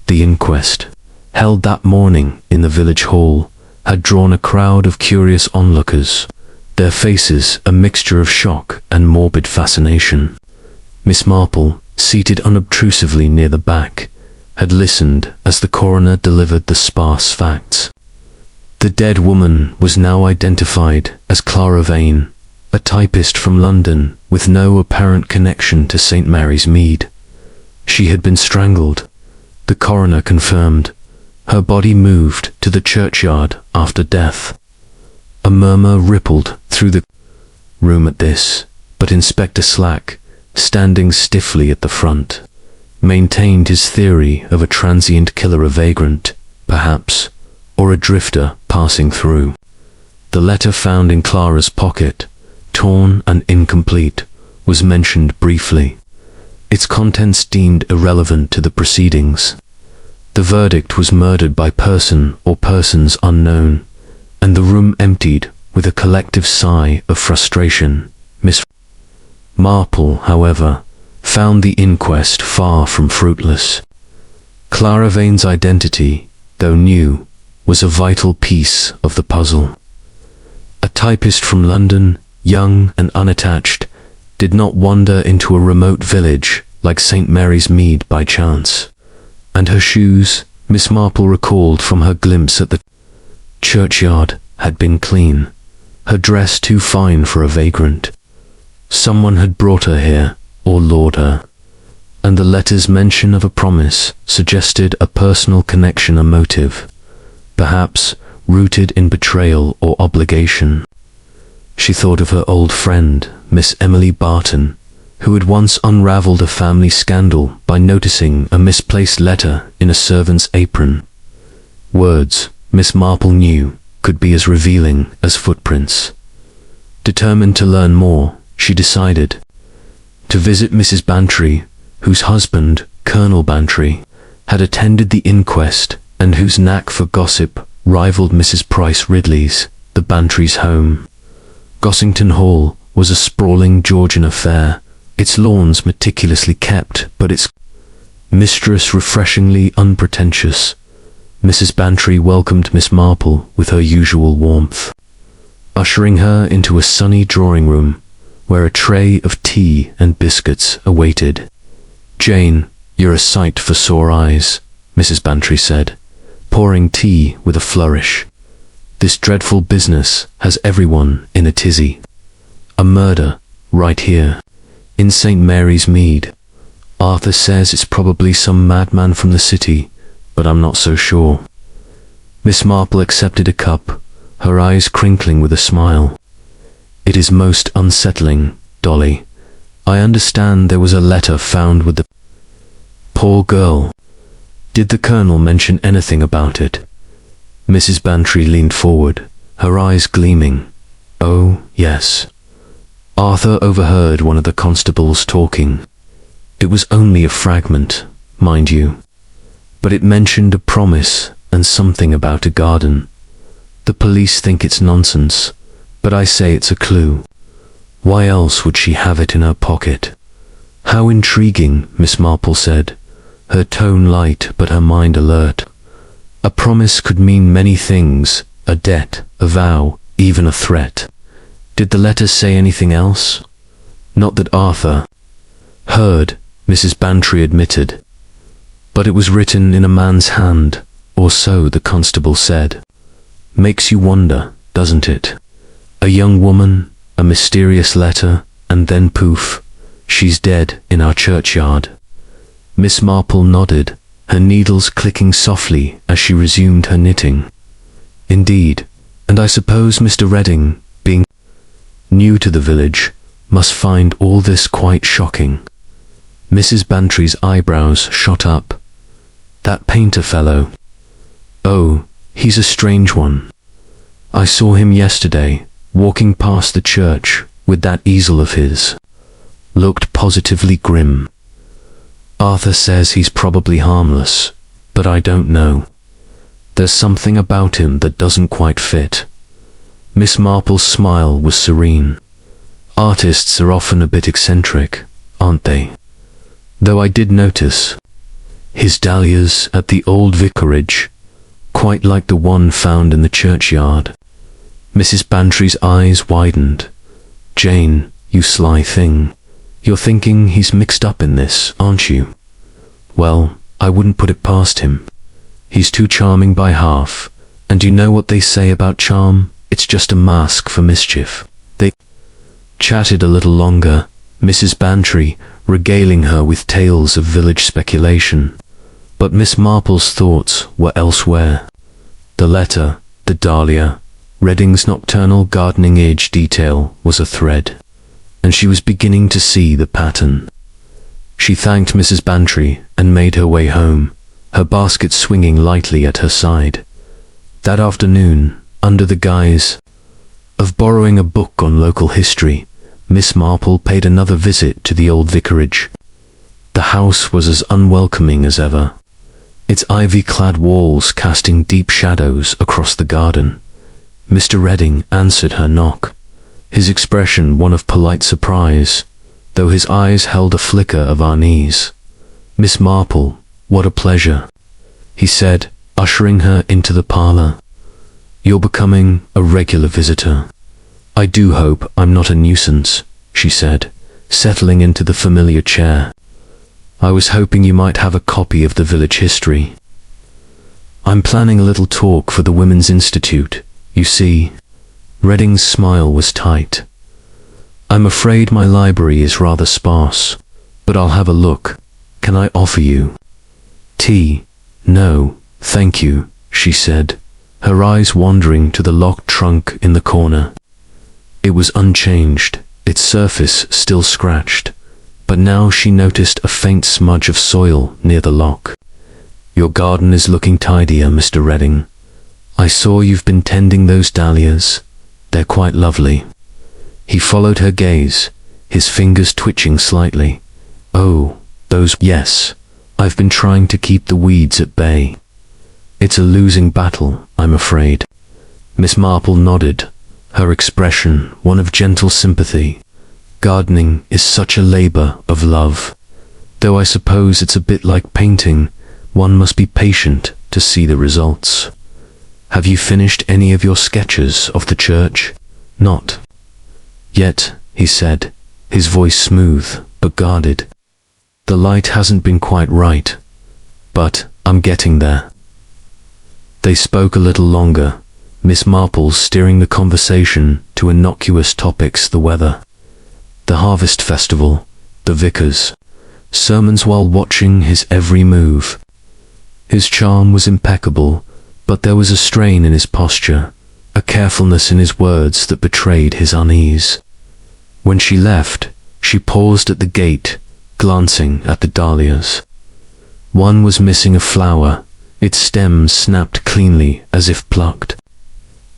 The inquest, held that morning in the village hall, had drawn a crowd of curious onlookers, their faces a mixture of shock and morbid fascination. Miss Marple, seated unobtrusively near the back, had listened as the coroner delivered the sparse facts. The dead woman was now identified as Clara Vane, a typist from London with no apparent connection to St. Mary's Mead. She had been strangled, the coroner confirmed. Her body moved to the churchyard after death. A murmur rippled through the room at this, but Inspector Slack, standing stiffly at the front, maintained his theory of a transient killer, a vagrant, perhaps, or a drifter passing through. The letter found in Clara's pocket, torn and incomplete, was mentioned briefly, its contents deemed irrelevant to the proceedings. The verdict was murdered by person or persons unknown, and the room emptied with a collective sigh of frustration. Miss Marple, however, found the inquest far from fruitless. Clara Vane's identity, though new, was a vital piece of the puzzle. A typist from London, young and unattached, did not wander into a remote village like St. Mary's Mead by chance. And her shoes, Miss Marple recalled from her glimpse at the churchyard, had been clean, her dress too fine for a vagrant. Someone had brought her here, or lured her, and the letter's mention of a promise suggested a personal connection, a motive, perhaps rooted in betrayal or obligation. She thought of her old friend, Miss Emily Barton, who had once unravelled a family scandal by noticing a misplaced letter in a servant's apron. Words, Miss Marple knew, could be as revealing as footprints. Determined to learn more, she decided to visit Mrs. Bantry, whose husband, Colonel Bantry, had attended the inquest and whose knack for gossip rivaled Mrs. Price Ridley's. The Bantrys' home, Gossington Hall, was a sprawling Georgian affair, its lawns meticulously kept, but its mistress refreshingly unpretentious. Mrs. Bantry welcomed Miss Marple with her usual warmth, ushering her into a sunny drawing room where a tray of tea and biscuits awaited. "Jane, you're a sight for sore eyes," Mrs. Bantry said, pouring tea with a flourish. "This dreadful business has everyone in a tizzy. A murder, right here, in St. Mary's Mead. Arthur says it's probably some madman from the city, but I'm not so sure." Miss Marple accepted a cup, her eyes crinkling with a smile. "It is most unsettling, Dolly. I understand there was a letter found with the poor girl. Did the Colonel mention anything about it?" Mrs. Bantry leaned forward, her eyes gleaming. Oh, yes. Arthur overheard one of the constables talking. It was only a fragment, mind you, but it mentioned a promise and something about a garden. The police think it's nonsense, but I say it's a clue. Why else would she have it in her pocket? How intriguing, Miss Marple said, her tone light but her mind alert. A promise could mean many things, a debt, a vow, even a threat. Did the letter say anything else? Not that Arthur heard, Mrs. Bantry admitted. But it was written in a man's hand, or so the constable said. Makes you wonder, doesn't it? A young woman, a mysterious letter, and then poof, she's dead in our churchyard. Miss Marple nodded, her needles clicking softly as she resumed her knitting. Indeed, and I suppose Mr. Redding, being new to the village, must find all this quite shocking. Mrs. Bantry's eyebrows shot up. That painter fellow. Oh, he's a strange one. I saw him yesterday, walking past the church with that easel of his. Looked positively grim. Arthur says he's probably harmless, but I don't know. There's something about him that doesn't quite fit. Miss Marple's smile was serene. Artists are often a bit eccentric, aren't they? Though I did notice his dahlias at the old vicarage, quite like the one found in the churchyard. Mrs. Bantry's eyes widened. Jane, you sly thing. You're thinking he's mixed up in this, aren't you? Well, I wouldn't put it past him. He's too charming by half, and you know what they say about charm? It's just a mask for mischief. They chatted a little longer, Mrs. Bantry regaling her with tales of village speculation. But Miss Marple's thoughts were elsewhere. The letter, the dahlia, Redding's nocturnal gardening age detail was a thread, and she was beginning to see the pattern. She thanked Mrs. Bantry and made her way home, her basket swinging lightly at her side. That afternoon, under the guise of borrowing a book on local history, Miss Marple paid another visit to the old vicarage. The house was as unwelcoming as ever, its ivy-clad walls casting deep shadows across the garden. Mr. Redding answered her knock, his expression one of polite surprise, though his eyes held a flicker of unease. Miss Marple, what a pleasure, he said, ushering her into the parlour. You're becoming a regular visitor. I do hope I'm not a nuisance, she said, settling into the familiar chair. I was hoping you might have a copy of the village history. I'm planning a little talk for the Women's Institute, you see. Redding's smile was tight. I'm afraid my library is rather sparse, but I'll have a look. Can I offer you tea? No, thank you, she said, her eyes wandering to the locked trunk in the corner. It was unchanged, its surface still scratched, but now she noticed a faint smudge of soil near the lock. Your garden is looking tidier, Mr. Redding. I saw you've been tending those dahlias. They're quite lovely. He followed her gaze, his fingers twitching slightly. Oh, those, yes. I've been trying to keep the weeds at bay. It's a losing battle, I'm afraid. Miss Marple nodded, her expression one of gentle sympathy. Gardening is such a labour of love. Though I suppose it's a bit like painting, one must be patient to see the results. Have you finished any of your sketches of the church? Not yet, he said, his voice smooth but guarded. The light hasn't been quite right, but I'm getting there. They spoke a little longer, Miss Marple steering the conversation to innocuous topics: the weather, the harvest festival, the vicar's sermons, while watching his every move. His charm was impeccable, but there was a strain in his posture, a carefulness in his words that betrayed his unease. When she left, she paused at the gate, glancing at the dahlias. One was missing a flower, its stems snapped cleanly as if plucked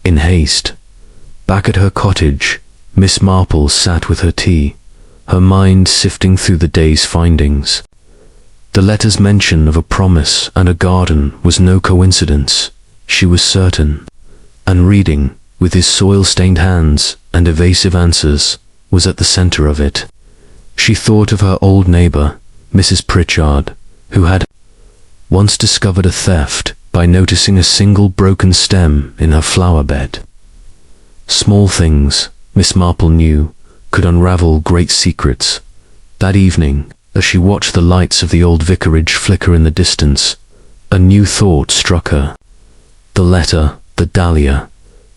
in haste. Back at her cottage, Miss Marple sat with her tea, her mind sifting through the day's findings. The letter's mention of a promise and a garden was no coincidence, she was certain, and reading, with his soil-stained hands and evasive answers, was at the center of it. She thought of her old neighbor, Mrs. Pritchard, who had once discovered a theft by noticing a single broken stem in her flower bed. Small things, Miss Marple knew, could unravel great secrets. That evening, as she watched the lights of the old vicarage flicker in the distance, a new thought struck her. The letter, the dahlia,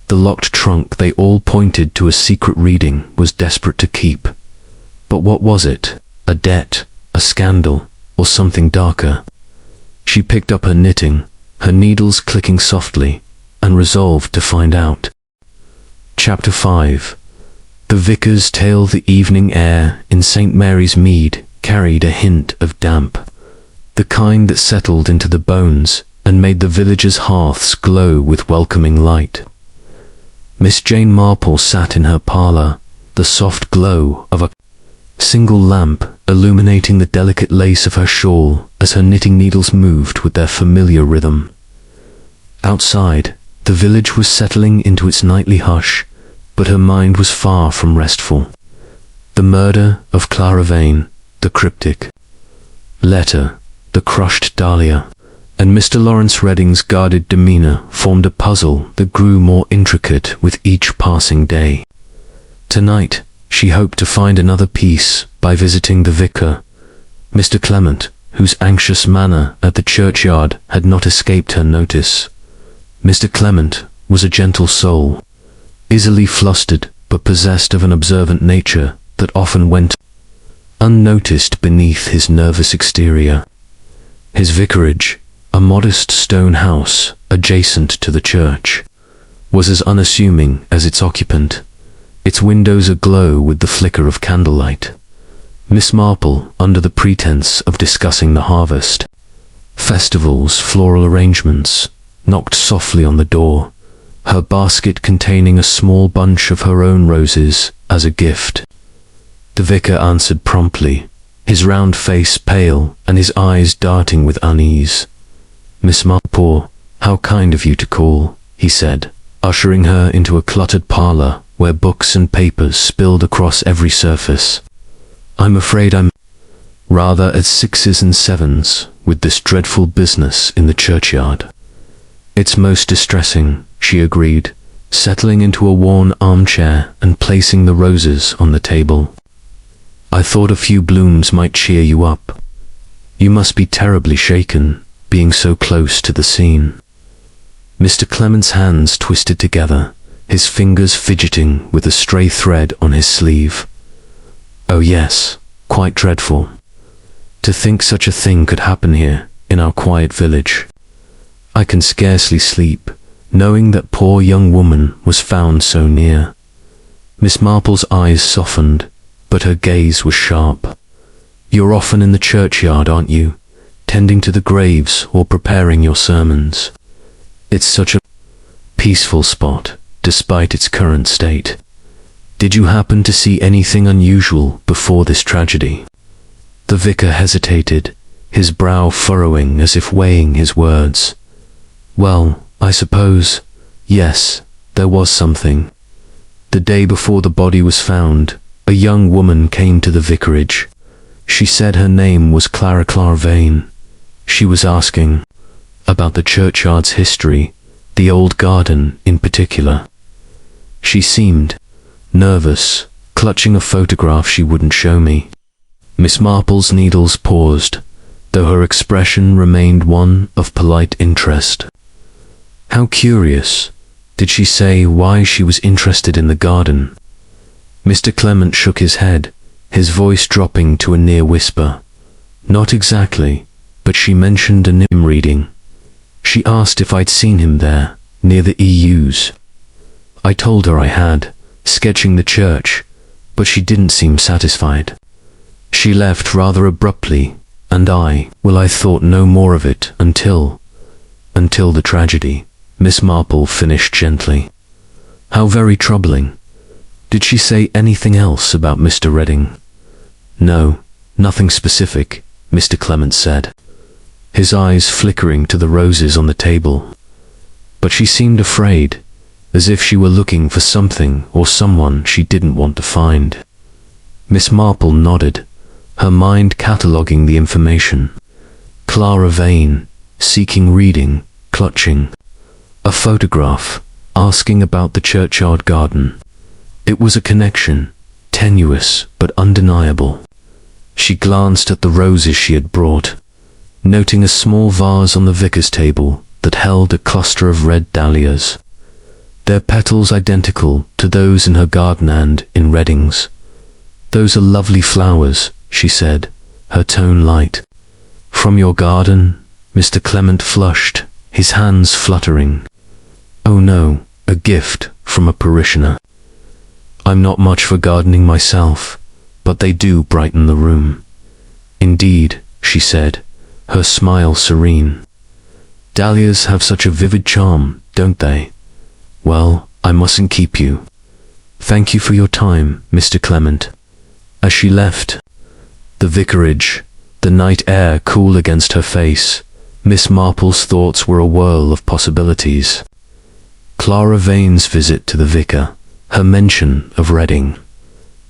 the locked trunk, they all pointed to a secret reading was desperate to keep. But what was it? A debt, a scandal, or something darker? She picked up her knitting, her needles clicking softly, and resolved to find out. Chapter 5. The vicar's tale. The evening air in St. Mary's Mead carried a hint of damp, the kind that settled into the bones and made the villagers' hearths glow with welcoming light. Miss Jane Marple sat in her parlour, the soft glow of a single lamp illuminating the delicate lace of her shawl as her knitting needles moved with their familiar rhythm. Outside, the village was settling into its nightly hush, but her mind was far from restful. The murder of Clara Vane, the cryptic letter, the crushed dahlia, and Mr. Lawrence Redding's guarded demeanour formed a puzzle that grew more intricate with each passing day. Tonight, she hoped to find another piece by visiting the vicar, Mr. Clement, whose anxious manner at the churchyard had not escaped her notice. Mr. Clement was a gentle soul, easily flustered but possessed of an observant nature that often went unnoticed beneath his nervous exterior. His vicarage, a modest stone house adjacent to the church, was as unassuming as its occupant, its windows aglow with the flicker of candlelight. Miss Marple, under the pretense of discussing the harvest, festivals, floral arrangements, knocked softly on the door, her basket containing a small bunch of her own roses as a gift. The vicar answered promptly, his round face pale and his eyes darting with unease. "Miss Marple, how kind of you to call," he said, ushering her into a cluttered parlour where books and papers spilled across every surface. "I'm afraid I'm rather at 6s and 7s with this dreadful business in the churchyard." "It's most distressing," she agreed, settling into a worn armchair and placing the roses on the table. "I thought a few blooms might cheer you up. You must be terribly shaken, being so close to the scene." Mr. Clement's hands twisted together, his fingers fidgeting with a stray thread on his sleeve. "Oh yes, quite dreadful. To think such a thing could happen here, in our quiet village. I can scarcely sleep, knowing that poor young woman was found so near." Miss Marple's eyes softened, but her gaze was sharp. "You're often in the churchyard, aren't you, tending to the graves or preparing your sermons? It's such a peaceful spot, despite its current state. Did you happen to see anything unusual before this tragedy?" The vicar hesitated, his brow furrowing as if weighing his words. "Well, I suppose, yes, there was something. The day before the body was found, a young woman came to the vicarage. She said her name was Clara Vane. She was asking about the churchyard's history, the old garden in particular. She seemed nervous, clutching a photograph she wouldn't show me." Miss Marple's needles paused, though her expression remained one of polite interest. "How curious. Did she say why she was interested in the garden?" Mr. Clement shook his head, his voice dropping to a near whisper. "Not exactly, but she mentioned a hymn reading. She asked if I'd seen him there, near the EUs. I told her I had, sketching the church, but she didn't seem satisfied. She left rather abruptly, and I thought no more of it until the tragedy," Miss Marple finished gently. How very troubling. Did she say anything else about Mr. Redding? No, nothing specific, Mr. Clement said, his eyes flickering to the roses on the table. But she seemed afraid, as if she were looking for something or someone she didn't want to find. Miss Marple nodded, her mind cataloguing the information. Clara Vane, seeking reading, clutching. A photograph, asking about the churchyard garden. It was a connection, tenuous but undeniable. She glanced at the roses she had brought, noting a small vase on the vicar's table that held a cluster of red dahlias, their petals identical to those in her garden and in Redding's. "Those are lovely flowers," she said, her tone light. "From your garden?" Mr. Clement flushed, his hands fluttering. "Oh no, a gift from a parishioner. I'm not much for gardening myself, but they do brighten the room." "Indeed," she said, her smile serene. "Dahlias have such a vivid charm, don't they? Well, I mustn't keep you. Thank you for your time, Mr. Clement." As she left the vicarage, the night air cool against her face, Miss Marple's thoughts were a whirl of possibilities. Clara Vane's visit to the vicar, her mention of Redding,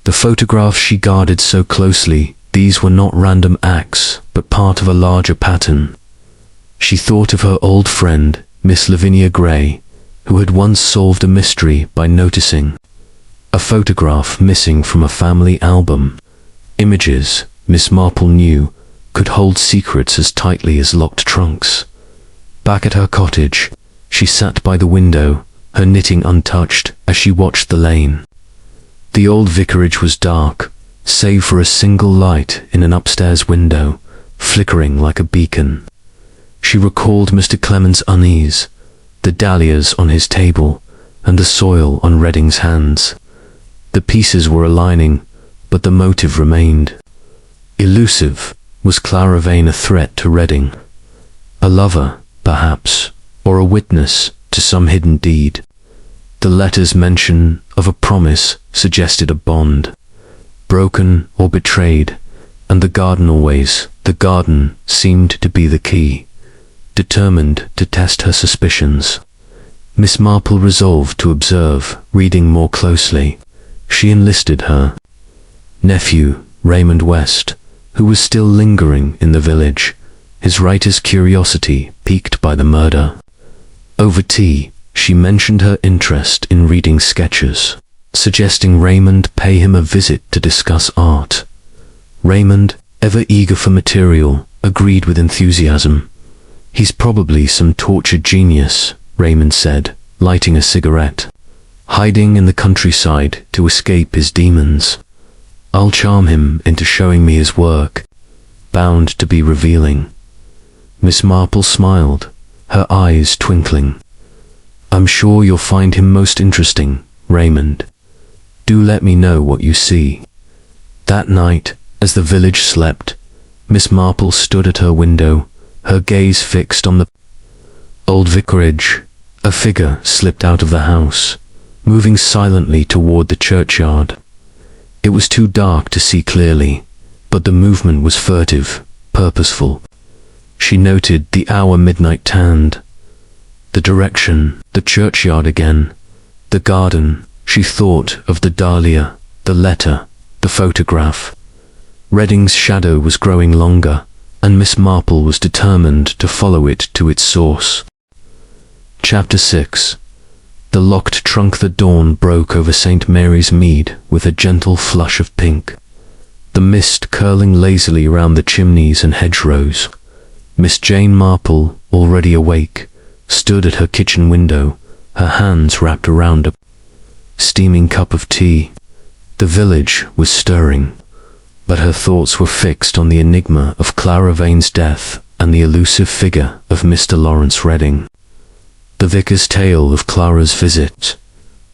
the photographs she guarded so closely, these were not random acts, but part of a larger pattern. She thought of her old friend, Miss Lavinia Gray, who had once solved a mystery by noticing a photograph missing from a family album. Images, Miss Marple knew, could hold secrets as tightly as locked trunks. Back at her cottage, she sat by the window, her knitting untouched, as she watched the lane. The old vicarage was dark, save for a single light in an upstairs window, flickering like a beacon. She recalled Mr. Clement's unease, the dahlias on his table, and the soil on Redding's hands. The pieces were aligning, but the motive remained. Elusive. Was Clara Vane a threat to Redding? A lover, perhaps, or a witness to some hidden deed? The letter's mention of a promise suggested a bond, broken or betrayed, and the garden seemed to be the key. Determined to test her suspicions, Miss Marple resolved to observe, reading more closely. She enlisted her nephew, Raymond West, who was still lingering in the village, his writer's curiosity piqued by the murder. Over tea, she mentioned her interest in reading sketches, suggesting Raymond pay him a visit to discuss art. Raymond, ever eager for material, agreed with enthusiasm. "He's probably some tortured genius," Raymond said, lighting a cigarette, "hiding in the countryside to escape his demons. I'll charm him into showing me his work, bound to be revealing." Miss Marple smiled, her eyes twinkling. "I'm sure you'll find him most interesting, Raymond. Do let me know what you see." That night, as the village slept, Miss Marple stood at her window, her gaze fixed on the old vicarage. A figure slipped out of the house, moving silently toward the churchyard. It was too dark to see clearly, but the movement was furtive, purposeful. She noted the hour midnight tanned, the direction, the churchyard again, the garden. She thought of the dahlia, the letter, the photograph. Redding's shadow was growing longer, and Miss Marple was determined to follow it to its source. Chapter 6. The locked trunk. The dawn broke over St. Mary's Mead with a gentle flush of pink, the mist curling lazily around the chimneys and hedgerows. Miss Jane Marple, already awake, stood at her kitchen window, her hands wrapped around a steaming cup of tea. The village was stirring, but her thoughts were fixed on the enigma of Clara Vane's death and the elusive figure of Mr. Lawrence Redding. The vicar's tale of Clara's visit,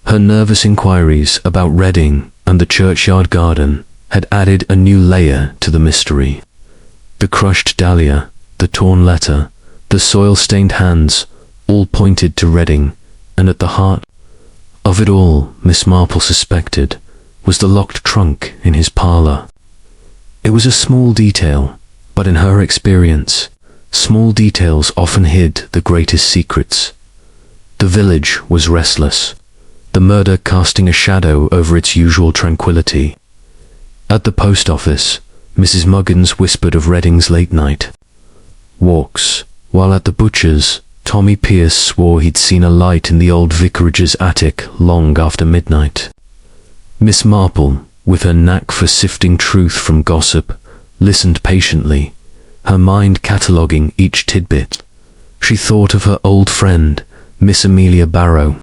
her nervous inquiries about Redding and the churchyard garden had added a new layer to the mystery. The crushed dahlia, the torn letter, the soil-stained hands, all pointed to Redding, and at the heart of it all Miss Marple suspected was the locked trunk in his parlour. It was a small detail, but in her experience, small details often hid the greatest secrets. The village was restless, the murder casting a shadow over its usual tranquility. At the post office, Mrs. Muggins whispered of Redding's late-night walks, while at the butcher's, Tommy Pierce swore he'd seen a light in the old vicarage's attic long after midnight. Miss Marple, with her knack for sifting truth from gossip, listened patiently, her mind cataloguing each tidbit. She thought of her old friend, Miss Amelia Barrow,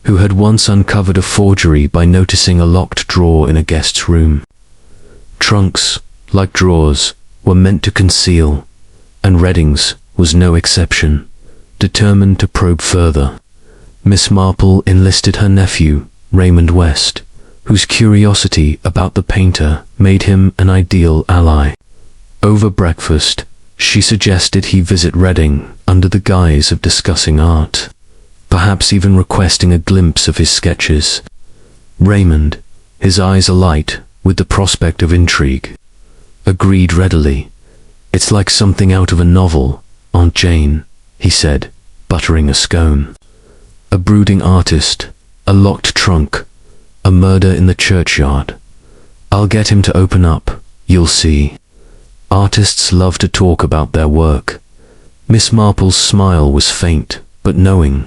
who had once uncovered a forgery by noticing a locked drawer in a guest's room. Trunks, like drawers, were meant to conceal, and Redding's was no exception. Determined to probe further, Miss Marple enlisted her nephew, Raymond West, whose curiosity about the painter made him an ideal ally. Over breakfast, she suggested he visit Redding under the guise of discussing art, perhaps even requesting a glimpse of his sketches. Raymond, his eyes alight with the prospect of intrigue, agreed readily. "It's like something out of a novel, Aunt Jane," he said, buttering a scone. "A brooding artist, a locked trunk, a murder in the churchyard. I'll get him to open up, you'll see. Artists love to talk about their work." Miss Marple's smile was faint, but knowing.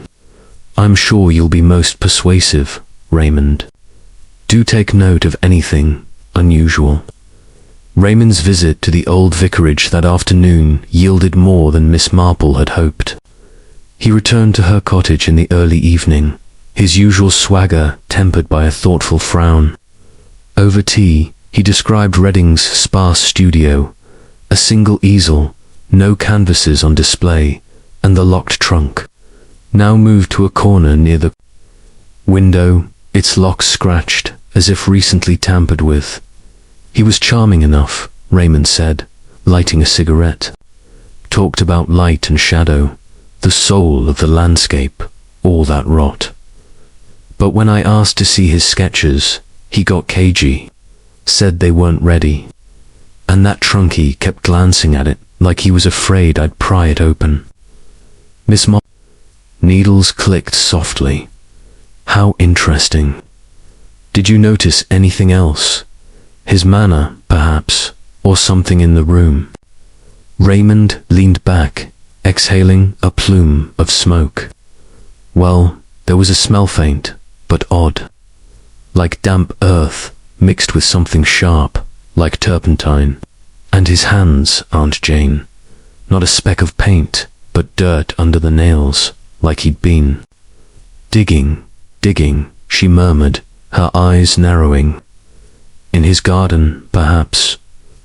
"I'm sure you'll be most persuasive, Raymond. Do take note of anything unusual." Raymond's visit to the old vicarage that afternoon yielded more than Miss Marple had hoped. He returned to her cottage in the early evening, his usual swagger tempered by a thoughtful frown. Over tea, he described Redding's sparse studio, a single easel, no canvases on display, and the locked trunk, now moved to a corner near the window, its lock scratched as if recently tampered with. He was charming enough, Raymond said, lighting a cigarette. Talked about light and shadow, the soul of the landscape, all that rot. But when I asked to see his sketches, he got cagey, said they weren't ready. And that trunky kept glancing at it like he was afraid I'd pry it open. Miss Marple. Needles clicked softly. How interesting. Did you notice anything else? His manner, perhaps, or something in the room? Raymond leaned back, exhaling a plume of smoke. Well, there was a smell faint, but odd. Like damp earth, mixed with something sharp, like turpentine. And his hands, Aunt Jane. Not a speck of paint, but dirt under the nails, like he'd been digging, she murmured, her eyes narrowing. In his garden, perhaps.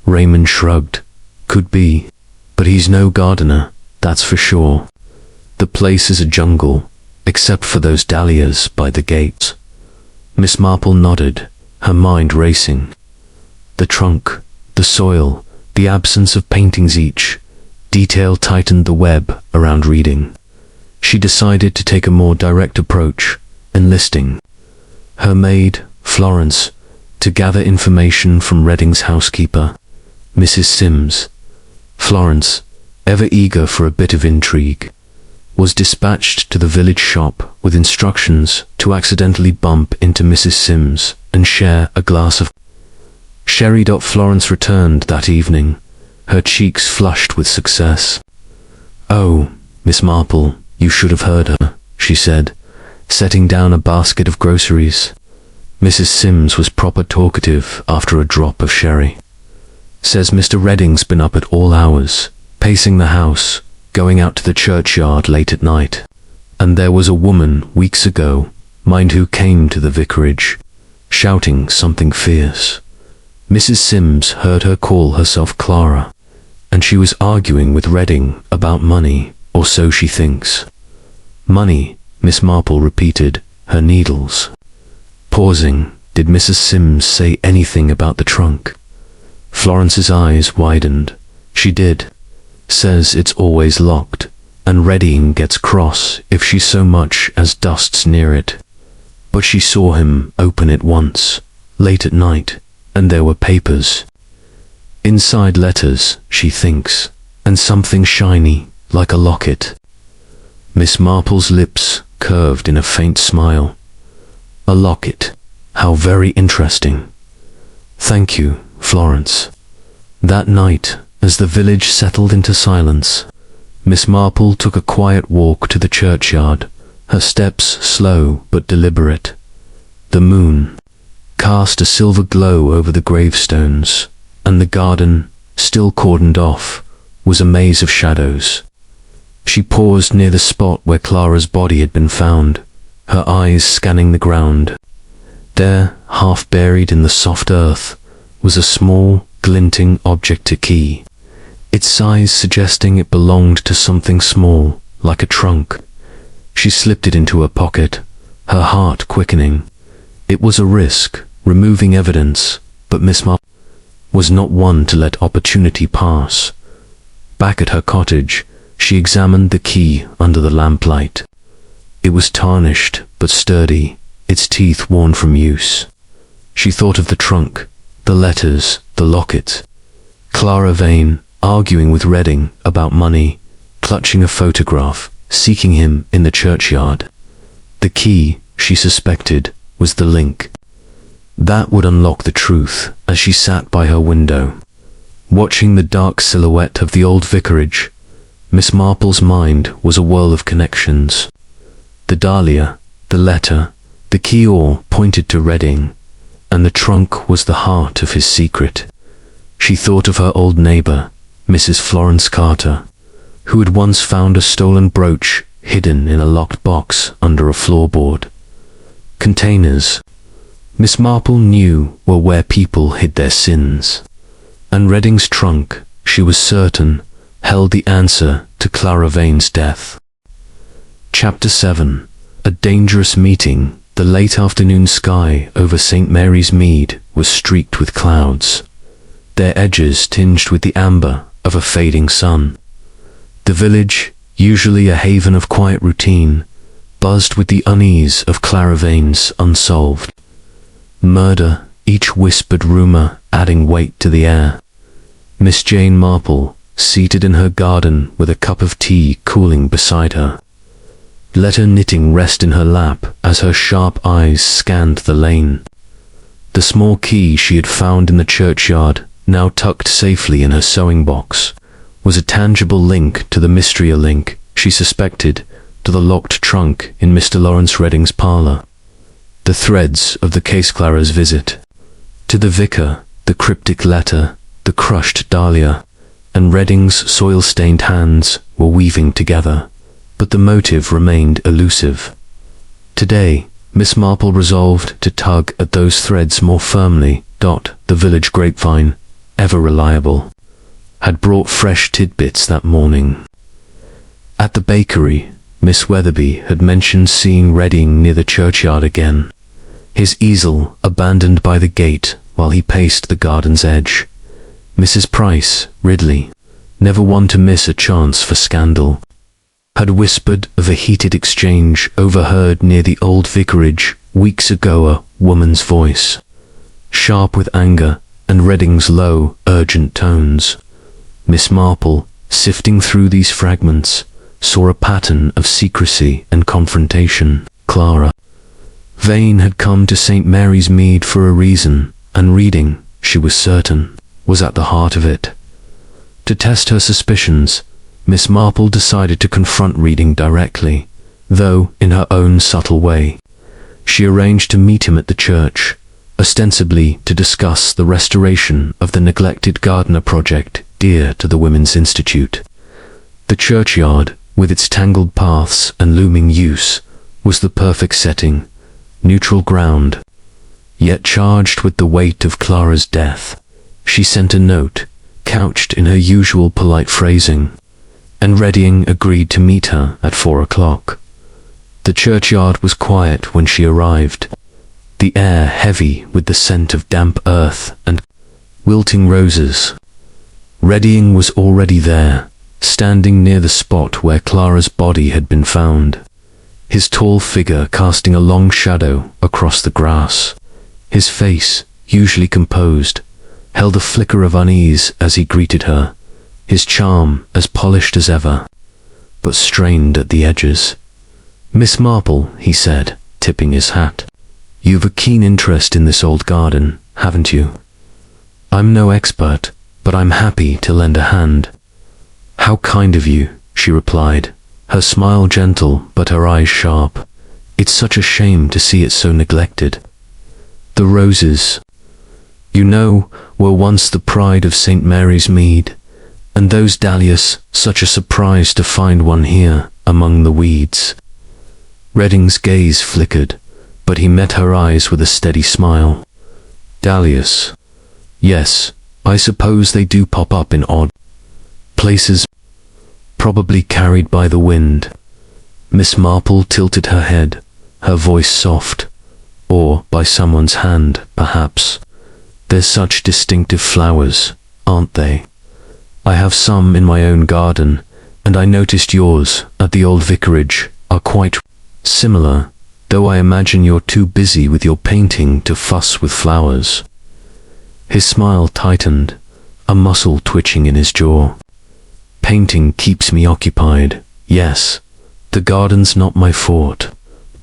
Raymond shrugged. Could be. But he's no gardener, that's for sure. The place is a jungle, except for those dahlias by the gate. Miss Marple nodded, her mind racing. The trunk, the soil, the absence of paintings each. Detail tightened the web around reading. She decided to take a more direct approach, enlisting her maid, Florence, to gather information from Redding's housekeeper, Mrs. Sims. Florence, ever eager for a bit of intrigue, was dispatched to the village shop with instructions to accidentally bump into Mrs. Sims and share a glass of sherry. Florence returned that evening, her cheeks flushed with success. "Oh, Miss Marple, you should have heard her," she said, setting down a basket of groceries. Mrs. Sims was proper talkative after a drop of sherry. "Says Mr. Redding's been up at all hours, pacing the house, going out to the churchyard late at night. And there was a woman weeks ago, mind who came to the vicarage, shouting something fierce. Mrs. Sims heard her call herself Clara, and she was arguing with Redding about money, or so she thinks." "Money," Miss Marple repeated, her needles. Pausing, did Mrs. Sims say anything about the trunk? Florence's eyes widened. "She did. Says it's always locked, and Redding gets cross if she so much as dusts near it." But she saw him open it once, late at night, and there were papers. Inside letters, she thinks, and something shiny, like a locket. Miss Marple's lips curved in a faint smile. A locket. How very interesting. Thank you, Florence. That night, as the village settled into silence, Miss Marple took a quiet walk to the churchyard, her steps slow but deliberate. The moon cast a silver glow over the gravestones, and the garden, still cordoned off, was a maze of shadows. She paused near the spot where Clara's body had been found, her eyes scanning the ground. There, half buried in the soft earth, was a small, glinting object, a key, its size suggesting it belonged to something small, like a trunk. She slipped it into her pocket, her heart quickening. It was a risk, removing evidence, but Miss Marple was not one to let opportunity pass. Back at her cottage, she examined the key under the lamplight. It was tarnished but sturdy, its teeth worn from use. She thought of the trunk, the letters, the locket. Clara Vane, arguing with Redding about money, clutching a photograph, seeking him in the churchyard. The key, she suspected, was the link. That would unlock the truth as she sat by her window, watching the dark silhouette of the old vicarage. Miss Marple's mind was a whirl of connections. The dahlia, the letter, the key all pointed to Redding, and the trunk was the heart of his secret. She thought of her old neighbor, Mrs. Florence Carter, who had once found a stolen brooch hidden in a locked box under a floorboard. Containers, Miss Marple knew, were where people hid their sins. And Redding's trunk, she was certain, held the answer to Clara Vane's death. Chapter 7. A dangerous meeting. The late afternoon sky over St. Mary's Mead was streaked with clouds, their edges tinged with the amber of a fading sun. The village, usually a haven of quiet routine, buzzed with the unease of Clara Vane's unsolved murder, each whispered rumor adding weight to the air. Miss Jane Marple, seated in her garden with a cup of tea cooling beside her, let her knitting rest in her lap as her sharp eyes scanned the lane. The small key she had found in the churchyard, now tucked safely in her sewing box, was a tangible link to the mystery, a link, she suspected, to the locked trunk in Mr. Lawrence Redding's parlour. The threads of the case, Clara's visit to the vicar, the cryptic letter, the crushed dahlia, and Redding's soil-stained hands were weaving together, but the motive remained elusive. Today, Miss Marple resolved to tug at those threads more firmly. The village grapevine, ever reliable, had brought fresh tidbits that morning. At the bakery, Miss Weatherby had mentioned seeing Redding near the churchyard again, his easel abandoned by the gate while he paced the garden's edge. Mrs. Price, Ridley, never one to miss a chance for scandal, had whispered of a heated exchange overheard near the old vicarage weeks ago, a woman's voice, sharp with anger, and Redding's low, urgent tones. Miss Marple, sifting through these fragments, saw a pattern of secrecy and confrontation. Clara Vane had come to St. Mary's Mead for a reason, and reading, she was certain, was at the heart of it. To test her suspicions, Miss Marple decided to confront Reading directly, though in her own subtle way. She arranged to meet him at the church, ostensibly to discuss the restoration of the neglected gardener project dear to the Women's Institute. The churchyard, with its tangled paths and looming use, was the perfect setting, neutral ground, yet charged with the weight of Clara's death. She sent a note, couched in her usual polite phrasing, and Redding agreed to meet her at 4 o'clock. The churchyard was quiet when she arrived, the air heavy with the scent of damp earth and wilting roses. Redding was already there, standing near the spot where Clara's body had been found. his tall figure casting a long shadow across the grass. His face, usually composed, held a flicker of unease as he greeted her, his charm as polished as ever, but strained at the edges. "Miss Marple," he said, tipping his hat. "You've a keen interest in this old garden, haven't you? I'm no expert, but I'm happy to lend a hand." "How kind of you," she replied, her smile gentle but her eyes sharp. "It's such a shame to see it so neglected. The roses, you know, were once the pride of St. Mary's Mead, and those dahlias, such a surprise to find one here among the weeds." Redding's gaze flickered, but he met her eyes with a steady smile. "Dahlias. Yes, I suppose they do pop up in odd places, probably carried by the wind." Miss Marple tilted her head, her voice soft. "Or by someone's hand, perhaps. They're such distinctive flowers, aren't they? I have some in my own garden, and I noticed yours at the old vicarage are quite similar, though I imagine you're too busy with your painting to fuss with flowers." His smile tightened, a muscle twitching in his jaw. "Painting keeps me occupied, yes. The garden's not my forte,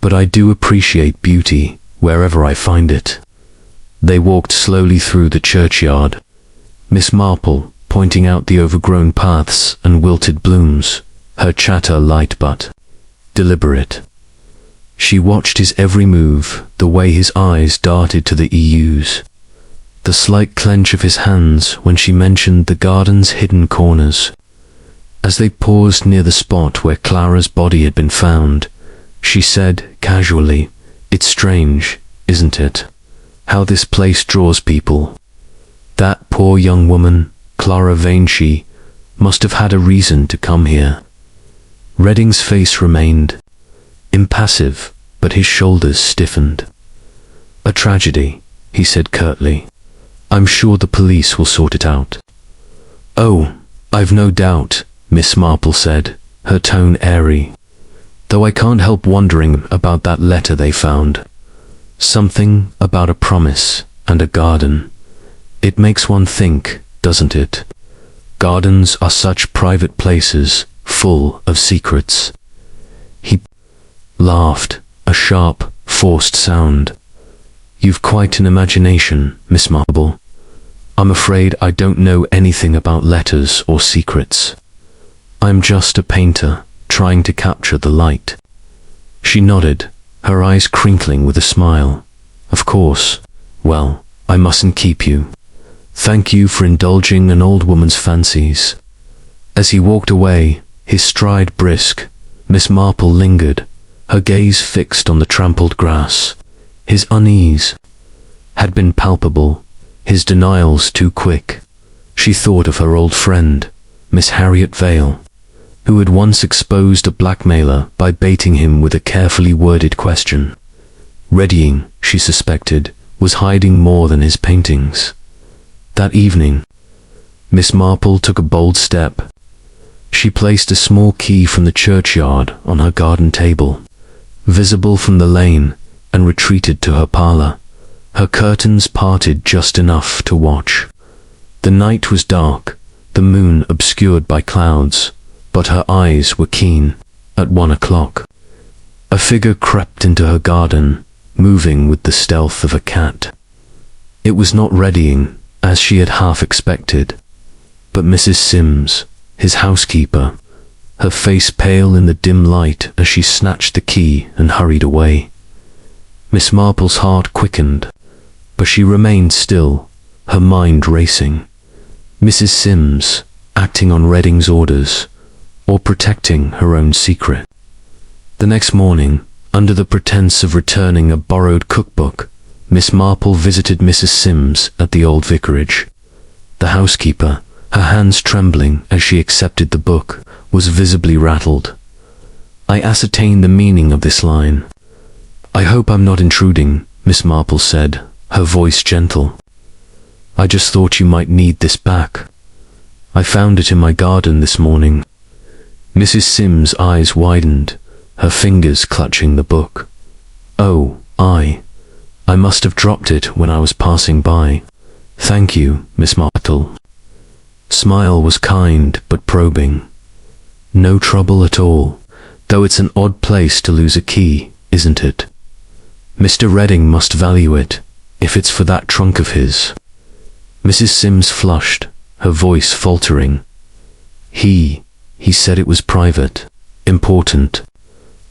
but I do appreciate beauty wherever I find it." They walked slowly through the churchyard, Miss Marple pointing out the overgrown paths and wilted blooms, her chatter light but deliberate. She watched his every move, the way his eyes darted to the EUs, the slight clench of his hands when she mentioned the garden's hidden corners. As they paused near the spot where Clara's body had been found, she said casually, "It's strange, isn't it, how this place draws people? That poor young woman, Clara Vainshi, must have had a reason to come here." Redding's face remained impassive, but his shoulders stiffened. "A tragedy," he said curtly. "I'm sure the police will sort it out." "Oh, I've no doubt," Miss Marple said, her tone airy. "Though I can't help wondering about that letter they found. Something about a promise and a garden. It makes one think, doesn't it? Gardens are such private places, full of secrets." He laughed, a sharp, forced sound. "You've quite an imagination, Miss Marple. I'm afraid I don't know anything about letters or secrets. I'm just a painter, trying to capture the light." She nodded, her eyes crinkling with a smile. "Of course. Well, I mustn't keep you. Thank you for indulging an old woman's fancies." As he walked away, his stride brisk, Miss Marple lingered, her gaze fixed on the trampled grass. His unease had been palpable, his denials too quick. She thought of her old friend, Miss Harriet Vale, who had once exposed a blackmailer by baiting him with a carefully worded question. Redding, she suspected, was hiding more than his paintings. That evening, Miss Marple took a bold step. She placed a small key from the churchyard on her garden table, visible from the lane, and retreated to her parlour. Her curtains parted just enough to watch. The night was dark, the moon obscured by clouds, but her eyes were keen. At 1 o'clock, a figure crept into her garden, moving with the stealth of a cat. It was not Redding, as she had half expected, but Mrs. Sims, his housekeeper, her face pale in the dim light as she snatched the key and hurried away. Miss Marple's heart quickened, but she remained still, her mind racing. Mrs. Sims, acting on Redding's orders, or protecting her own secret. The next morning, under the pretense of returning a borrowed cookbook, Miss Marple visited Mrs. Sims at the old vicarage. The housekeeper, her hands trembling as she accepted the book, was visibly rattled. I ascertained the meaning of this line. "I hope I'm not intruding," Miss Marple said, her voice gentle. "I just thought you might need this back. I found it in my garden this morning." Mrs. Sims' eyes widened, her fingers clutching the book. "Oh, I must have dropped it when I was passing by. Thank you, Miss Marple." Smile was kind but probing. "No trouble at all, though it's an odd place to lose a key, isn't it? Mr. Redding must value it, if it's for that trunk of his." Mrs. Sims flushed, her voice faltering. He said it was private, important.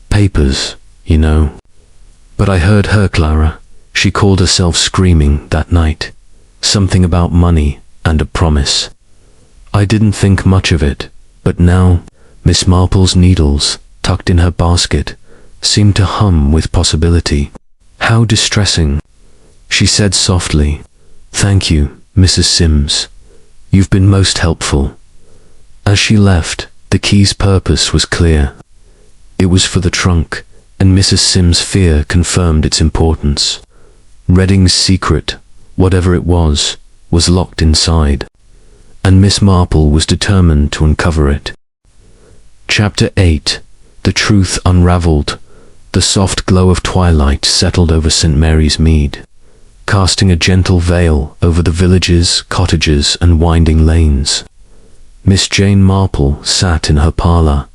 Papers, you know. But I heard her, Clara. She called herself screaming that night. Something about money and a promise. I didn't think much of it, but now Miss Marple's needles, tucked in her basket, seemed to hum with possibility. "How distressing," she said softly. "Thank you, Mrs. Sims. You've been most helpful." As she left, the key's purpose was clear. It was for the trunk, and Mrs. Sims' fear confirmed its importance. Redding's secret, whatever it was locked inside, and Miss Marple was determined to uncover it. Chapter 8. The Truth Unraveled. The soft glow of twilight settled over St. Mary's Mead, casting a gentle veil over the villages, cottages, and winding lanes. Miss Jane Marple sat in her parlour,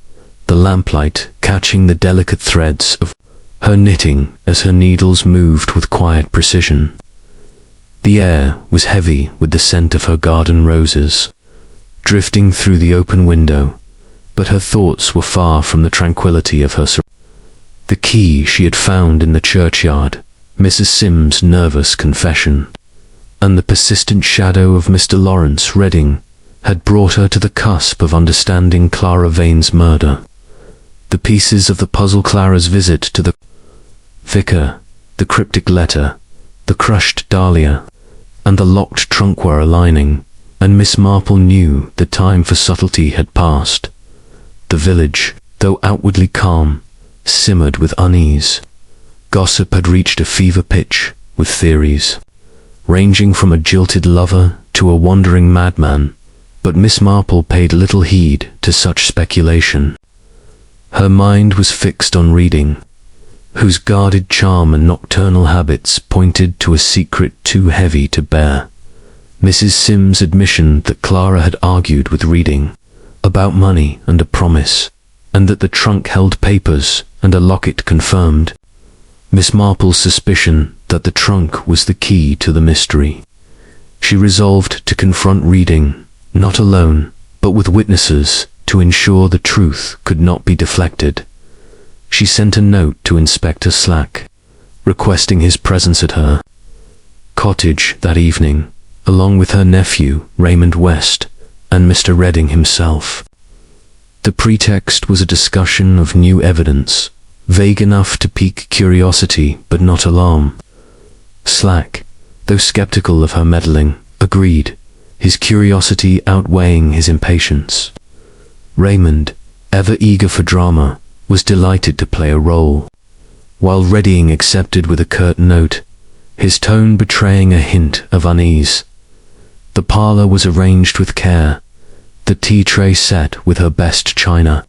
the lamplight catching the delicate threads of her knitting as her needles moved with quiet precision. The air was heavy with the scent of her garden roses, drifting through the open window, but her thoughts were far from the tranquility of her surroundings. The key she had found in the churchyard, Mrs. Sims' nervous confession, and the persistent shadow of Mr. Lawrence Redding had brought her to the cusp of understanding Clara Vane's murder. The pieces of the puzzle, Clara's visit to the vicar, the cryptic letter, the crushed dahlia, and the locked trunk were aligning, and Miss Marple knew the time for subtlety had passed. The village, though outwardly calm, simmered with unease. Gossip had reached a fever pitch, with theories, ranging from a jilted lover to a wandering madman, but Miss Marple paid little heed to such speculation. Her mind was fixed on reading, whose guarded charm and nocturnal habits pointed to a secret too heavy to bear. Mrs. Sims' admission that Clara had argued with Reading about money and a promise, and that the trunk held papers and a locket confirmed Miss Marple's suspicion that the trunk was the key to the mystery. She resolved to confront Reading, not alone, but with witnesses, to ensure the truth could not be deflected. She sent a note to Inspector Slack, requesting his presence at her cottage that evening, along with her nephew, Raymond West, and Mr. Redding himself. The pretext was a discussion of new evidence, vague enough to pique curiosity but not alarm. Slack, though skeptical of her meddling, agreed, his curiosity outweighing his impatience. Raymond, ever eager for drama, was delighted to play a role, while Redding accepted with a curt note, his tone betraying a hint of unease. The parlour was arranged with care, the tea tray set with her best china,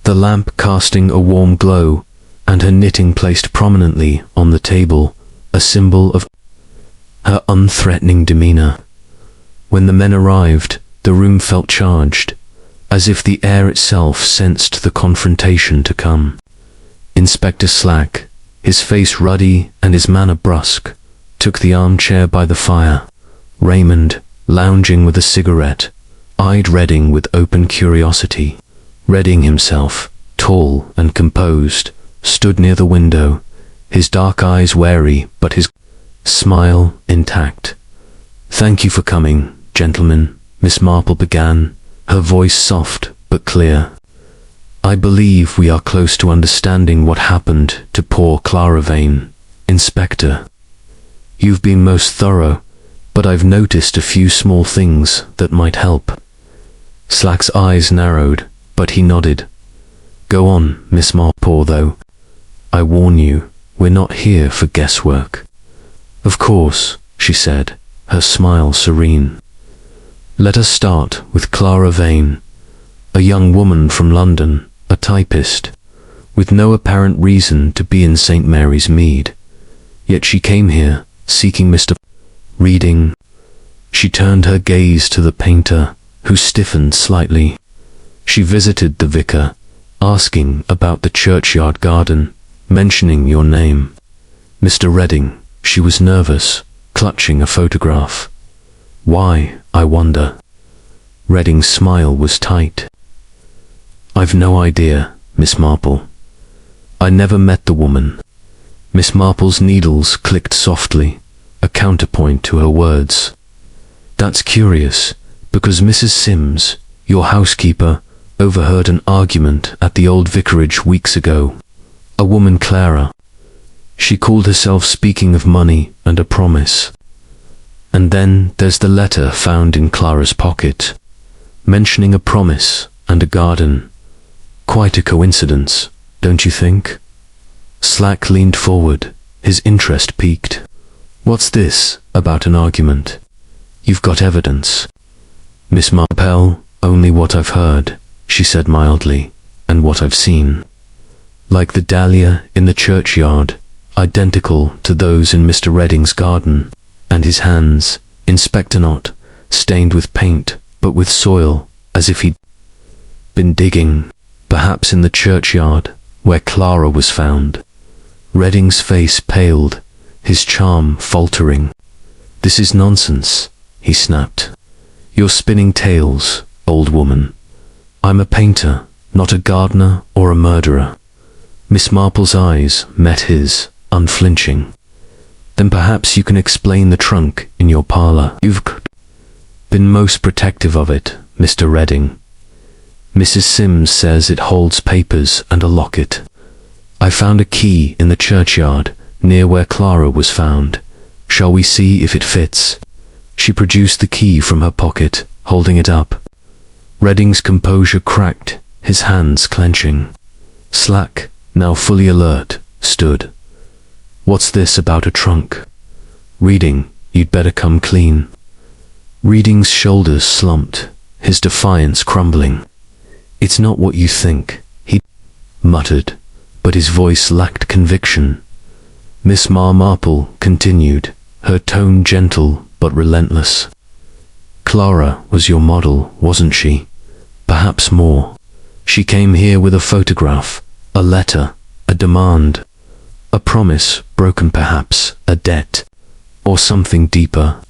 the lamp casting a warm glow, and her knitting placed prominently on the table, a symbol of her unthreatening demeanour. When the men arrived, the room felt charged, as if the air itself sensed the confrontation to come. Inspector Slack, his face ruddy and his manner brusque, took the armchair by the fire. Raymond, lounging with a cigarette, eyed Redding with open curiosity. Redding himself, tall and composed, stood near the window, his dark eyes wary but his smile intact. "Thank you for coming, gentlemen," Miss Marple began, her voice soft but clear. "I believe we are close to understanding what happened to poor Clara Vane, Inspector. You've been most thorough, but I've noticed a few small things that might help." Slack's eyes narrowed, but he nodded. "Go on, Miss Marple, though. I warn you, we're not here for guesswork." "Of course," she said, her smile serene. "Let us start with Clara Vane, a young woman from London, a typist, with no apparent reason to be in St. Mary's Mead. Yet she came here, seeking Mr. Reading. She turned her gaze to the painter, who stiffened slightly. She visited the vicar, asking about the churchyard garden, mentioning your name. Mr. Reading. She was nervous, clutching a photograph. Why, I wonder? Reading's smile was tight. I've no idea, Miss Marple. I never met the woman. Miss Marple's needles clicked softly, a counterpoint to her words. That's curious, because Mrs. Sims, your housekeeper, overheard an argument at the old vicarage weeks ago. A woman, Clara. She called herself speaking of money and a promise. And then there's the letter found in Clara's pocket, mentioning a promise and a garden. Quite a coincidence, don't you think? Slack leaned forward, his interest piqued. What's this about an argument? You've got evidence. Miss Marple, only what I've heard, she said mildly, and what I've seen. Like the dahlia in the churchyard, identical to those in Mr. Reading's garden, and his hands, Inspector Not, stained with paint, but with soil, as if he'd been digging, perhaps in the churchyard, where Clara was found. Reading's face paled, his charm faltering. This is nonsense, he snapped. You're spinning tales, old woman. I'm a painter, not a gardener or a murderer. Miss Marple's eyes met his, unflinching. Then perhaps you can explain the trunk in your parlour. You've been most protective of it, Mr. Reading. Mrs. Sims says it holds papers and a locket. I found a key in the churchyard, near where Clara was found. Shall we see if it fits? She produced the key from her pocket, holding it up. Reading's composure cracked, his hands clenching. Slack, now fully alert, stood. What's this about a trunk? Reading, you'd better come clean. Reading's shoulders slumped, his defiance crumbling. It's not what you think, he muttered, but his voice lacked conviction. Miss Marple continued, her tone gentle but relentless. Clara was your model, wasn't she? Perhaps more. She came here with a photograph, a letter, a demand, a promise broken perhaps, a debt, or something deeper.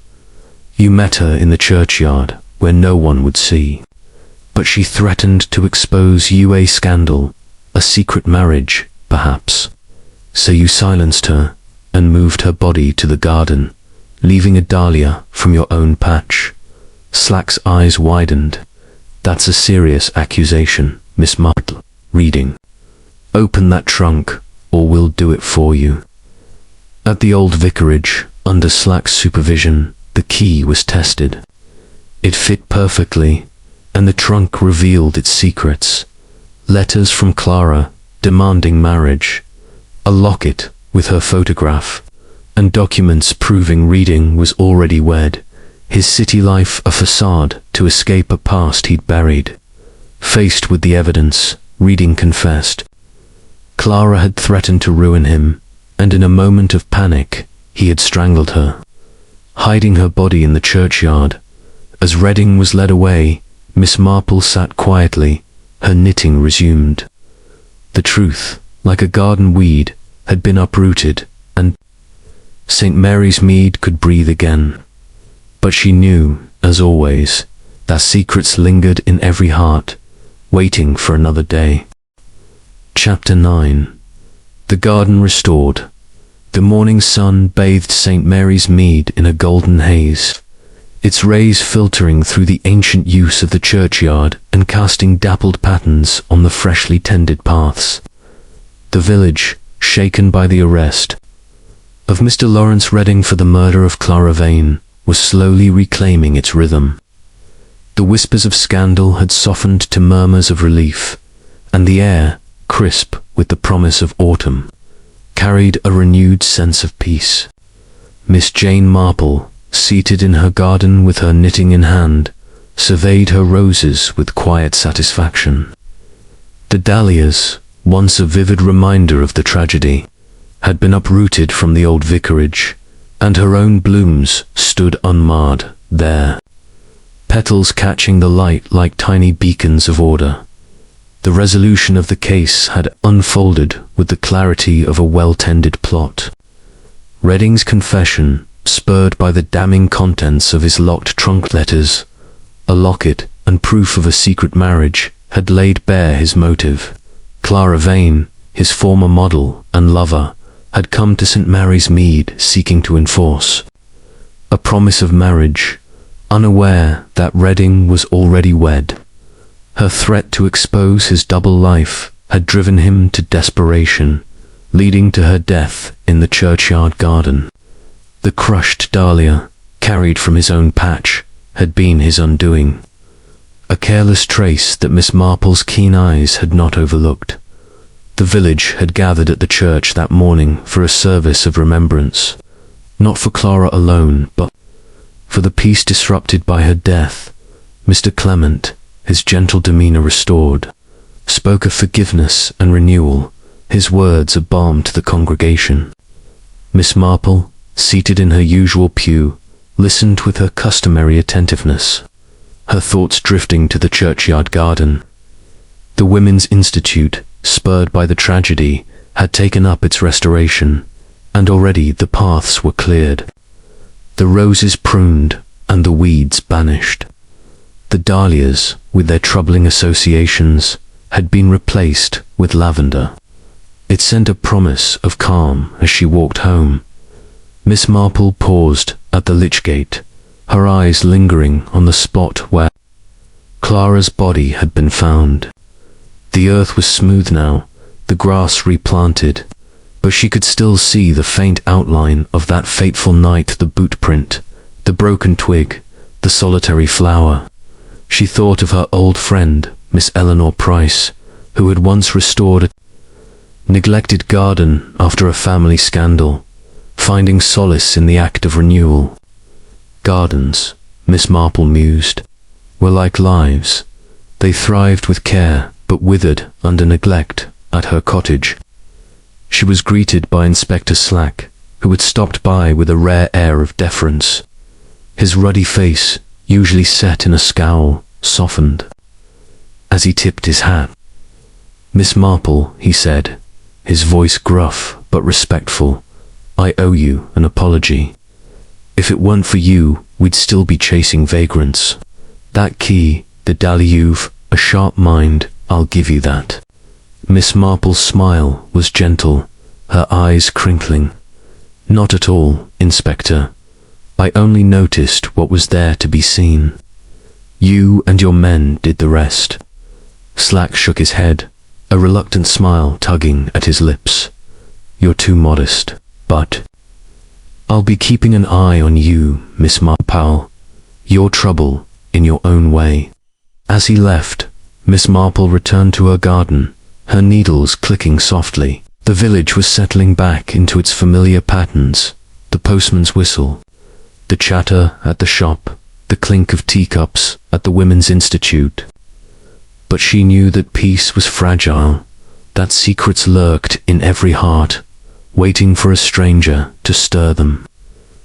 You met her in the churchyard, where no one would see. But she threatened to expose you a scandal, a secret marriage, perhaps. So you silenced her, and moved her body to the garden, leaving a dahlia from your own patch. Slack's eyes widened. That's a serious accusation, Miss Marple. Reading. Open that trunk, or we'll do it for you. At the old vicarage, under Slack's supervision, the key was tested. It fit perfectly, and the trunk revealed its secrets. Letters from Clara, demanding marriage, a locket with her photograph, and documents proving Reading was already wed, his city life a facade to escape a past he'd buried. Faced with the evidence, Reading confessed. Clara had threatened to ruin him, and in a moment of panic, he had strangled her, hiding her body in the churchyard. As Reading was led away, Miss Marple sat quietly, her knitting resumed. The truth, like a garden weed, had been uprooted, and St. Mary's Mead could breathe again. But she knew, as always, that secrets lingered in every heart, waiting for another day. Chapter 9. The garden restored. The morning sun bathed St. Mary's Mead in a golden haze, its rays filtering through the ancient use of the churchyard and casting dappled patterns on the freshly tended paths. The village, shaken by the arrest of Mr. Lawrence Reading for the murder of Clara Vane, was slowly reclaiming its rhythm. The whispers of scandal had softened to murmurs of relief, and the air, crisp with the promise of autumn, carried a renewed sense of peace. Miss Jane Marple, seated in her garden with her knitting in hand, surveyed her roses with quiet satisfaction. The dahlias, once a vivid reminder of the tragedy, had been uprooted from the old vicarage, and her own blooms stood unmarred there, petals catching the light like tiny beacons of order. The resolution of the case had unfolded with the clarity of a well-tended plot. Redding's confession, spurred by the damning contents of his locked trunk letters, a locket and proof of a secret marriage, had laid bare his motive. Clara Vane, his former model and lover, had come to St. Mary's Mead seeking to enforce a promise of marriage, unaware that Redding was already wed. Her threat to expose his double life had driven him to desperation, leading to her death in the churchyard garden. The crushed dahlia, carried from his own patch, had been his undoing, a careless trace that Miss Marple's keen eyes had not overlooked. The village had gathered at the church that morning for a service of remembrance, not for Clara alone, but for the peace disrupted by her death. Mr. Clement, his gentle demeanour restored, spoke of forgiveness and renewal, his words a balm to the congregation. Miss Marple, seated in her usual pew, listened with her customary attentiveness, her thoughts drifting to the churchyard garden. The Women's Institute, spurred by the tragedy, had taken up its restoration, and already the paths were cleared, the roses pruned and the weeds banished. The dahlias, with their troubling associations, had been replaced with lavender. It sent a promise of calm as she walked home. Miss Marple paused at the lich gate, her eyes lingering on the spot where Clara's body had been found. The earth was smooth now, the grass replanted, but she could still see the faint outline of that fateful night, the boot print, the broken twig, the solitary flower. She thought of her old friend, Miss Eleanor Price, who had once restored a neglected garden after a family scandal, finding solace in the act of renewal. Gardens, Miss Marple mused, were like lives. They thrived with care, but withered under neglect at her cottage. She was greeted by Inspector Slack, who had stopped by with a rare air of deference. His ruddy face, usually set in a scowl, softened as he tipped his hat. "Miss Marple," he said, his voice gruff but respectful, "I owe you an apology. If it weren't for you, we'd still be chasing vagrants. That key, the dahlia, you've a sharp mind, I'll give you that." Miss Marple's smile was gentle, her eyes crinkling. "Not at all, Inspector. I only noticed what was there to be seen. You and your men did the rest." Slack shook his head, a reluctant smile tugging at his lips. "You're too modest, but I'll be keeping an eye on you, Miss Marple. Your trouble in your own way." As he left, Miss Marple returned to her garden, her needles clicking softly. The village was settling back into its familiar patterns, the postman's whistle, the chatter at the shop, the clink of teacups at the Women's Institute. But she knew that peace was fragile, that secrets lurked in every heart, waiting for a stranger to stir them.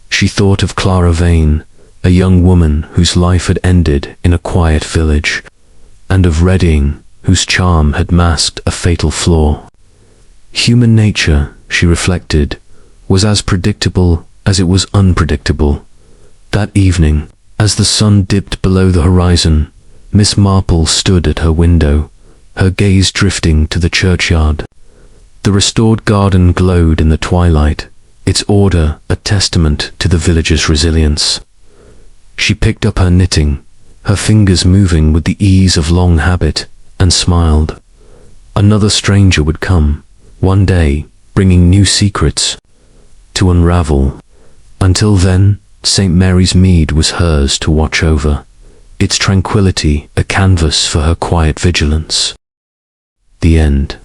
She thought of Clara Vane, a young woman whose life had ended in a quiet village, and of Redding, whose charm had masked a fatal flaw. Human nature, she reflected, was as predictable as it was unpredictable. That evening, as the sun dipped below the horizon, Miss Marple stood at her window, her gaze drifting to the churchyard. The restored garden glowed in the twilight, its order a testament to the village's resilience. She picked up her knitting, her fingers moving with the ease of long habit, and smiled. Another stranger would come, one day, bringing new secrets to unravel. Until then, St. Mary's Mead was hers to watch over, its tranquility a canvas for her quiet vigilance. The end.